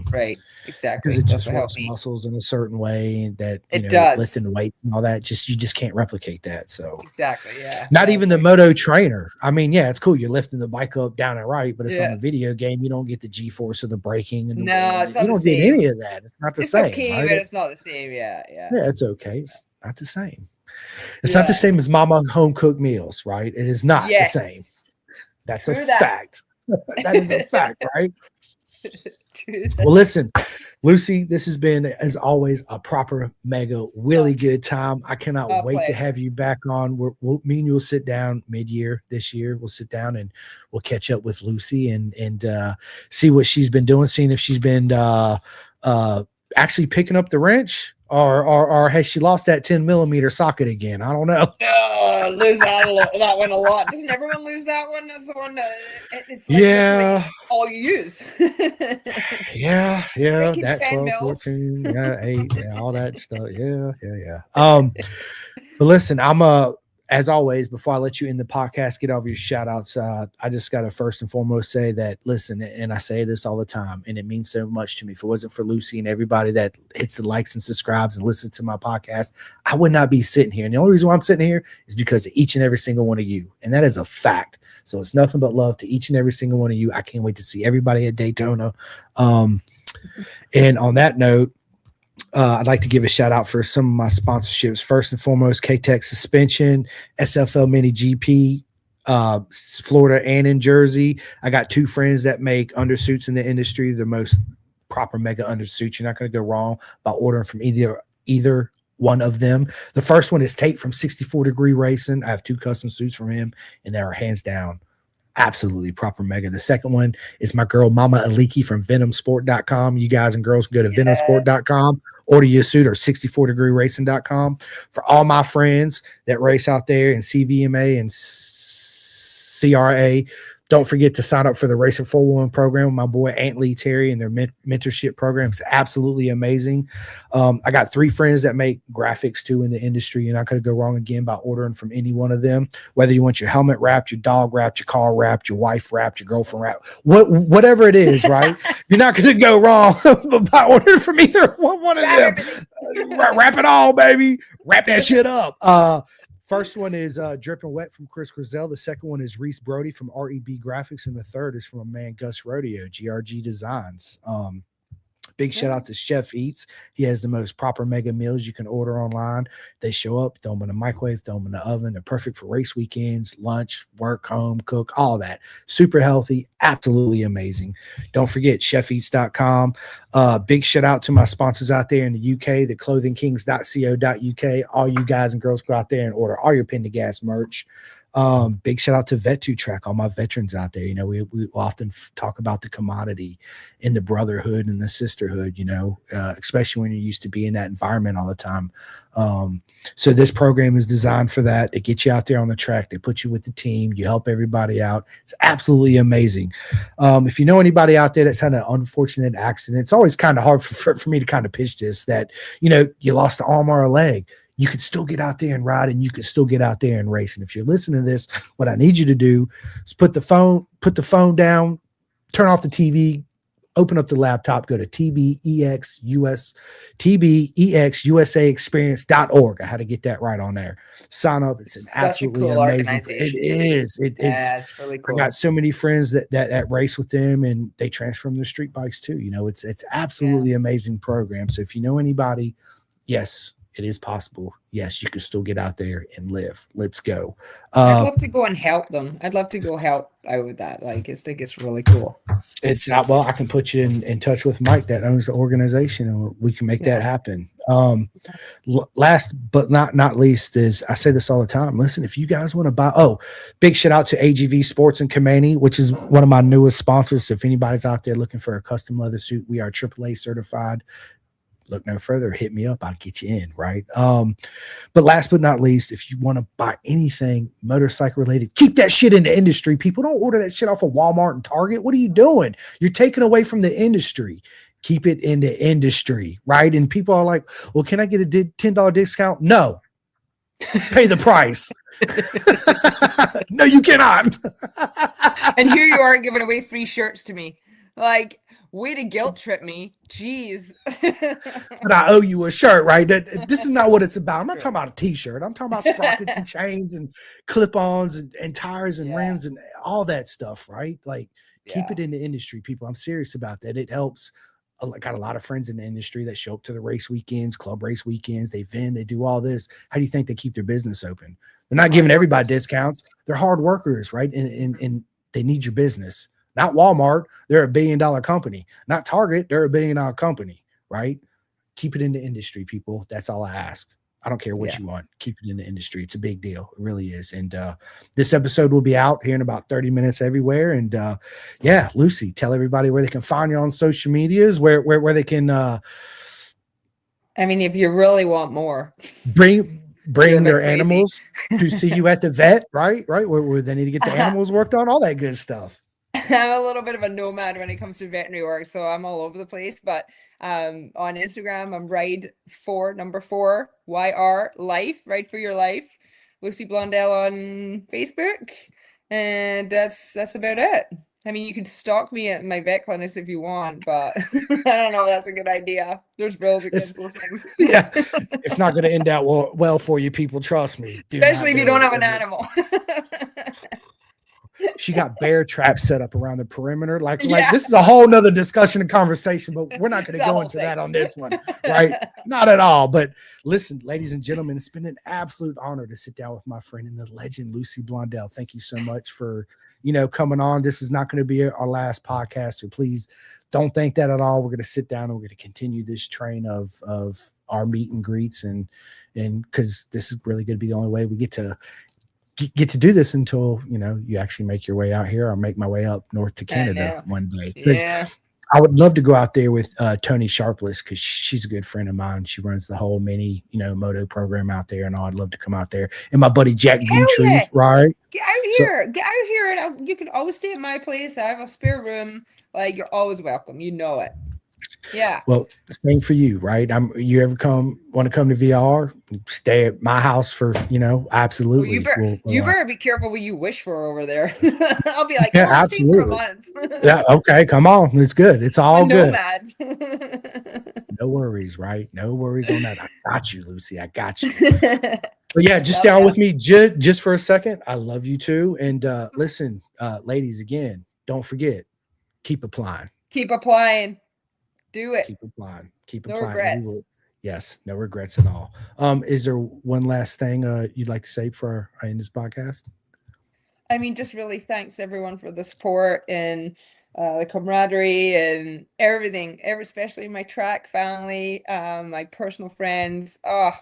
Right. Because Exactly. it That's just what helped works me. muscles in a certain way that, It lifting does. the weights and all that, you just can't replicate that. So Exactly. Yeah. not Yeah. even the moto trainer. I mean, yeah, it's cool. You're lifting the bike up, down and right, but it's on Yeah. a video game. You don't get the G force of the braking and the No, wind. it's You not the don't get same. any of that. It's not the It's same, okay, right? but it's not the same. Yeah. Yeah. Yeah, it's okay. It's not the same. It's not the Yeah. same as mama home cooked meals, right? It is not the same. Yes. That's a True that. fact. That is a fact, right? True Well, that. listen, Lucy, this has been, as always, a proper, mega, really good time. I cannot A wait to pleasure. have you back on. Me and you will sit down mid-year this year. We'll sit down and we'll catch up with Lucy and see what she's been doing, seeing if she's been actually picking up the wrench or has she lost that 10 millimeter socket again? I don't know. Oh, lose that one a lot. Doesn't everyone lose that one? That's the one that it's like literally Yeah. all you use. Yeah, Breaking that 10 12, mils. 14, yeah, 8, yeah, all that stuff. Yeah. But listen, as always, before I let you end the podcast, get over your shout outs. I just got to first and foremost say that, listen, and I say this all the time, and it means so much to me. If it wasn't for Lucy and everybody that hits the likes and subscribes and listens to my podcast, I would not be sitting here. And the only reason why I'm sitting here is because of each and every single one of you. And that is a fact. So it's nothing but love to each and every single one of you. I can't wait to see everybody at Daytona. And on that note, I'd like to give a shout out for some of my sponsorships. First and foremost, K-Tech Suspension, SFL Mini GP, Florida and in Jersey. I got two friends that make undersuits in the industry, the most proper mega undersuits. You're not going to go wrong by ordering from either one of them. The first one is Tate from 64 Degree Racing. I have two custom suits from him, and they are hands down absolutely proper mega. The second one is my girl Mama Aliki from venomsport.com. You guys and girls can go to venomsport.com, order your suit, or 64degreeracing.com. For all my friends that race out there in CVMA and CRA, don't forget to sign up for the Racing 411 program with my boy Aunt Lee Terry, and their mentorship program is absolutely amazing. I got three friends that make graphics too in the industry. You're not going to go wrong again by ordering from any one of them. Whether you want your helmet wrapped, your dog wrapped, your car wrapped, your wife wrapped, your girlfriend wrapped, whatever it is, right? You're not going to go wrong by ordering from either one of them. Wrap it all, baby. Wrap that shit up. First one is Dripping Wet from Chris Grizel. The second one is Reese Brody from REB Graphics. And the third is from a man, Gus Rodeo, GRG Designs. Big shout out to Chef Eats. He has the most proper mega meals you can order online. They show up, throw them in the microwave, throw them in the oven. They're perfect for race weekends, lunch, work, home, cook, all that. Super healthy, absolutely amazing. Don't forget chefeats.com. Big shout out to my sponsors out there in the UK, the clothingkings.co.uk. All you guys and girls go out there and order all your Pendergast merch. Big shout out to Vet2Track, all my veterans out there. We often talk about the commodity and the brotherhood and the sisterhood, especially when you're used to being in that environment all the time. So this program is designed for that. They get you out there on the track. They put you with the team. You help everybody out. It's absolutely amazing. If you know anybody out there that's had an unfortunate accident, it's always kind of hard for me to kind of pitch this, that, you lost an arm or a leg. You could still get out there and ride, and you could still get out there and race. And if you're listening to this, what I need you to do is put the phone down, turn off the TV, open up the laptop, go to tbexusaexperience.org. I had to get that right on there. Sign up. It's an Such a absolutely cool amazing. It organization. is. It's. Yeah, it's really I got cool. so many friends that race with them, and they transform their street bikes too. It's Yeah. absolutely amazing program. So if you know anybody, yes, it is possible. Yes, you can still get out there and live. Let's go. I'd love to go and help them. I'd love to go help out with that. Like, I think it's really cool. It's out. Well, I can put you in touch with Mike that owns the organization, and we can make that Yeah. happen. Last but not least is, I say this all the time. Listen, if you guys want to buy, big shout out to AGV Sports and Kamani, which is one of my newest sponsors. So if anybody's out there looking for a custom leather suit, we are AAA certified. Look no further, hit me up. I'll get you in, right? But last but not least, if you want to buy anything motorcycle related, keep that shit in the industry. People don't order that shit off of Walmart and Target. What are you doing? You're taking away from the industry. Keep it in the industry, right? And people are like, well, can I get a $10 discount? No. Pay the price. No, you cannot. And here you are giving away free shirts to me. Like, way to guilt trip me. Jeez. But I owe you a shirt, right? This is not what it's about. I'm not talking about a t-shirt. I'm talking about sprockets and chains and clip-ons and tires and rims and all that stuff, right? Like, keep it in the industry, people. I'm serious about that. It helps. I got a lot of friends in the industry that show up to the race weekends, club race weekends. They vend, they do all this. How do you think they keep their business open? They're not giving everybody discounts. They're hard workers, right? And they need your business. Not Walmart, they're a $1 billion company. Not Target, they're a $1 billion company, right? Keep it in the industry, people. That's all I ask. I don't care what you want. Keep it in the industry. It's a big deal. It really is. And this episode will be out here in about 30 minutes everywhere. And Lucy, tell everybody where they can find you on social medias, where they can I mean, if you really want more, bring their animals to see you at the vet, right? Where they need to get the animals worked on, all that good stuff. I'm a little bit of a nomad when it comes to veterinary work, so I'm all over the place. But on Instagram, I'm ride4 YR life, ride for your life. Lucy Blondel on Facebook, and that's about it. I mean, you can stalk me at my vet clinics if you want, but I don't know if that's a good idea. There's rules against those things. Yeah, it's not going to end out well for you, people. Trust me. Especially if you don't have an animal. She got bear traps set up around the perimeter. Like this is a whole nother discussion and conversation, but we're not going to go into that on this one, right? Not at all. But listen, ladies and gentlemen, it's been an absolute honor to sit down with my friend and the legend, Lucy Blondel. Thank you so much for, coming on. This is not going to be our last podcast, so please don't think that at all. We're going to sit down and we're going to continue this train of our meet and greets, and because this is really going to be the only way we get to do this until you actually make your way out here. I'll make my way up north to Canada one day, because I would love to go out there with Tony Sharpless, because she's a good friend of mine. She runs the whole mini moto program out there, and I'd love to come out there. And my buddy Jack Guthrie, right? Get out here, and you can always stay at my place. I have a spare room. Like, you're always welcome. You know it. Yeah. Well, same for you, right? You ever want to come to VR? Stay at my house for, absolutely. Well, you better be careful what you wish for over there. I'll be like, absolutely. For a month. Yeah. Okay. Come on. It's good. It's all good. Nomad. No worries, right? No worries on that. I got you, Lucy. I got you. But yeah, just down with me just for a second. I love you too. And listen, ladies, again, don't forget, keep applying. Keep applying. Do it. Keep applying. No regrets. Yes, no regrets at all. Is there one last thing you'd like to say before I end this podcast? I mean, just really thanks everyone for the support and the camaraderie and everything, especially my track family, my personal friends. I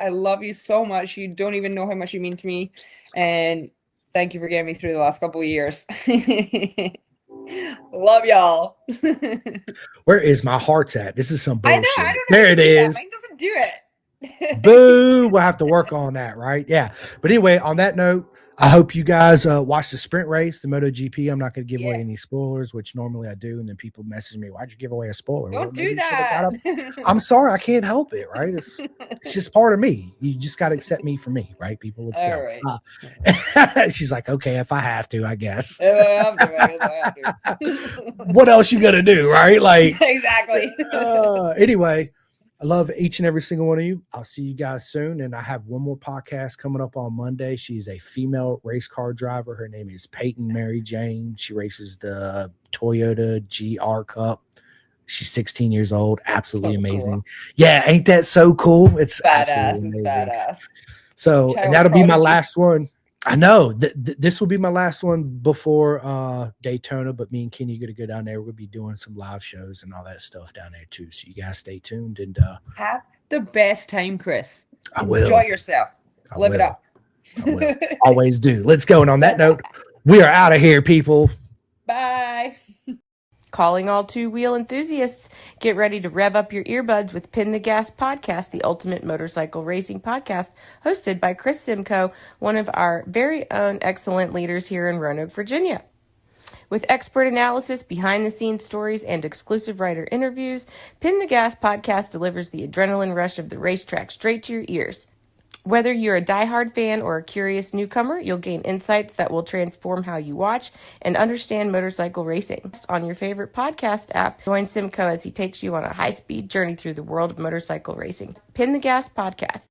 love you so much. You don't even know how much you mean to me. And thank you for getting me through the last couple of years. Love y'all. Where is my heart's at? This is some bullshit. I don't know. There it is. Mine doesn't do it. Boo! We'll have to work on that, right? Yeah. But anyway, on that note, I hope you guys watch the sprint race, the MotoGP. I'm not going to give away any Yes. spoilers, which normally I do, and then people message me, "Why'd you give away a spoiler?" Well, Don't maybe do you should have got that. up. I'm sorry, I can't help it, right? It's just part of me. You just got to accept me for me, right? People, let's All go. right. She's like, okay, if I have to, I guess. If I have to, I guess I have to. What else you gonna do, right? Like, Exactly. anyway, I love each and every single one of you. I'll see you guys soon. And I have one more podcast coming up on Monday. She's a female race car driver. Her name is Peyton Mary Jane. She races the Toyota GR Cup. She's 16 years old. Absolutely amazing. Cool. Yeah, ain't that so cool? It's Badass. absolutely amazing. Badass. So, and that'll be my last one. I know this will be my last one before Daytona, but me and Kenny are going to go down there. We'll be doing some live shows and all that stuff down there too. So you guys stay tuned and have the best time, Chris. I will. Enjoy yourself. Live it up. I will. Always do. Let's go. And on that note, we are out of here, people. Bye. Calling all two-wheel enthusiasts, get ready to rev up your earbuds with Pin the Gas Podcast, the ultimate motorcycle racing podcast, hosted by Chris Simcoe, one of our very own excellent leaders here in Roanoke, Virginia. With expert analysis, behind-the-scenes stories, and exclusive writer interviews, Pin the Gas Podcast delivers the adrenaline rush of the racetrack straight to your ears. Whether you're a diehard fan or a curious newcomer, you'll gain insights that will transform how you watch and understand motorcycle racing. On your favorite podcast app, join Simcoe as he takes you on a high-speed journey through the world of motorcycle racing. Pin the Gas Podcast.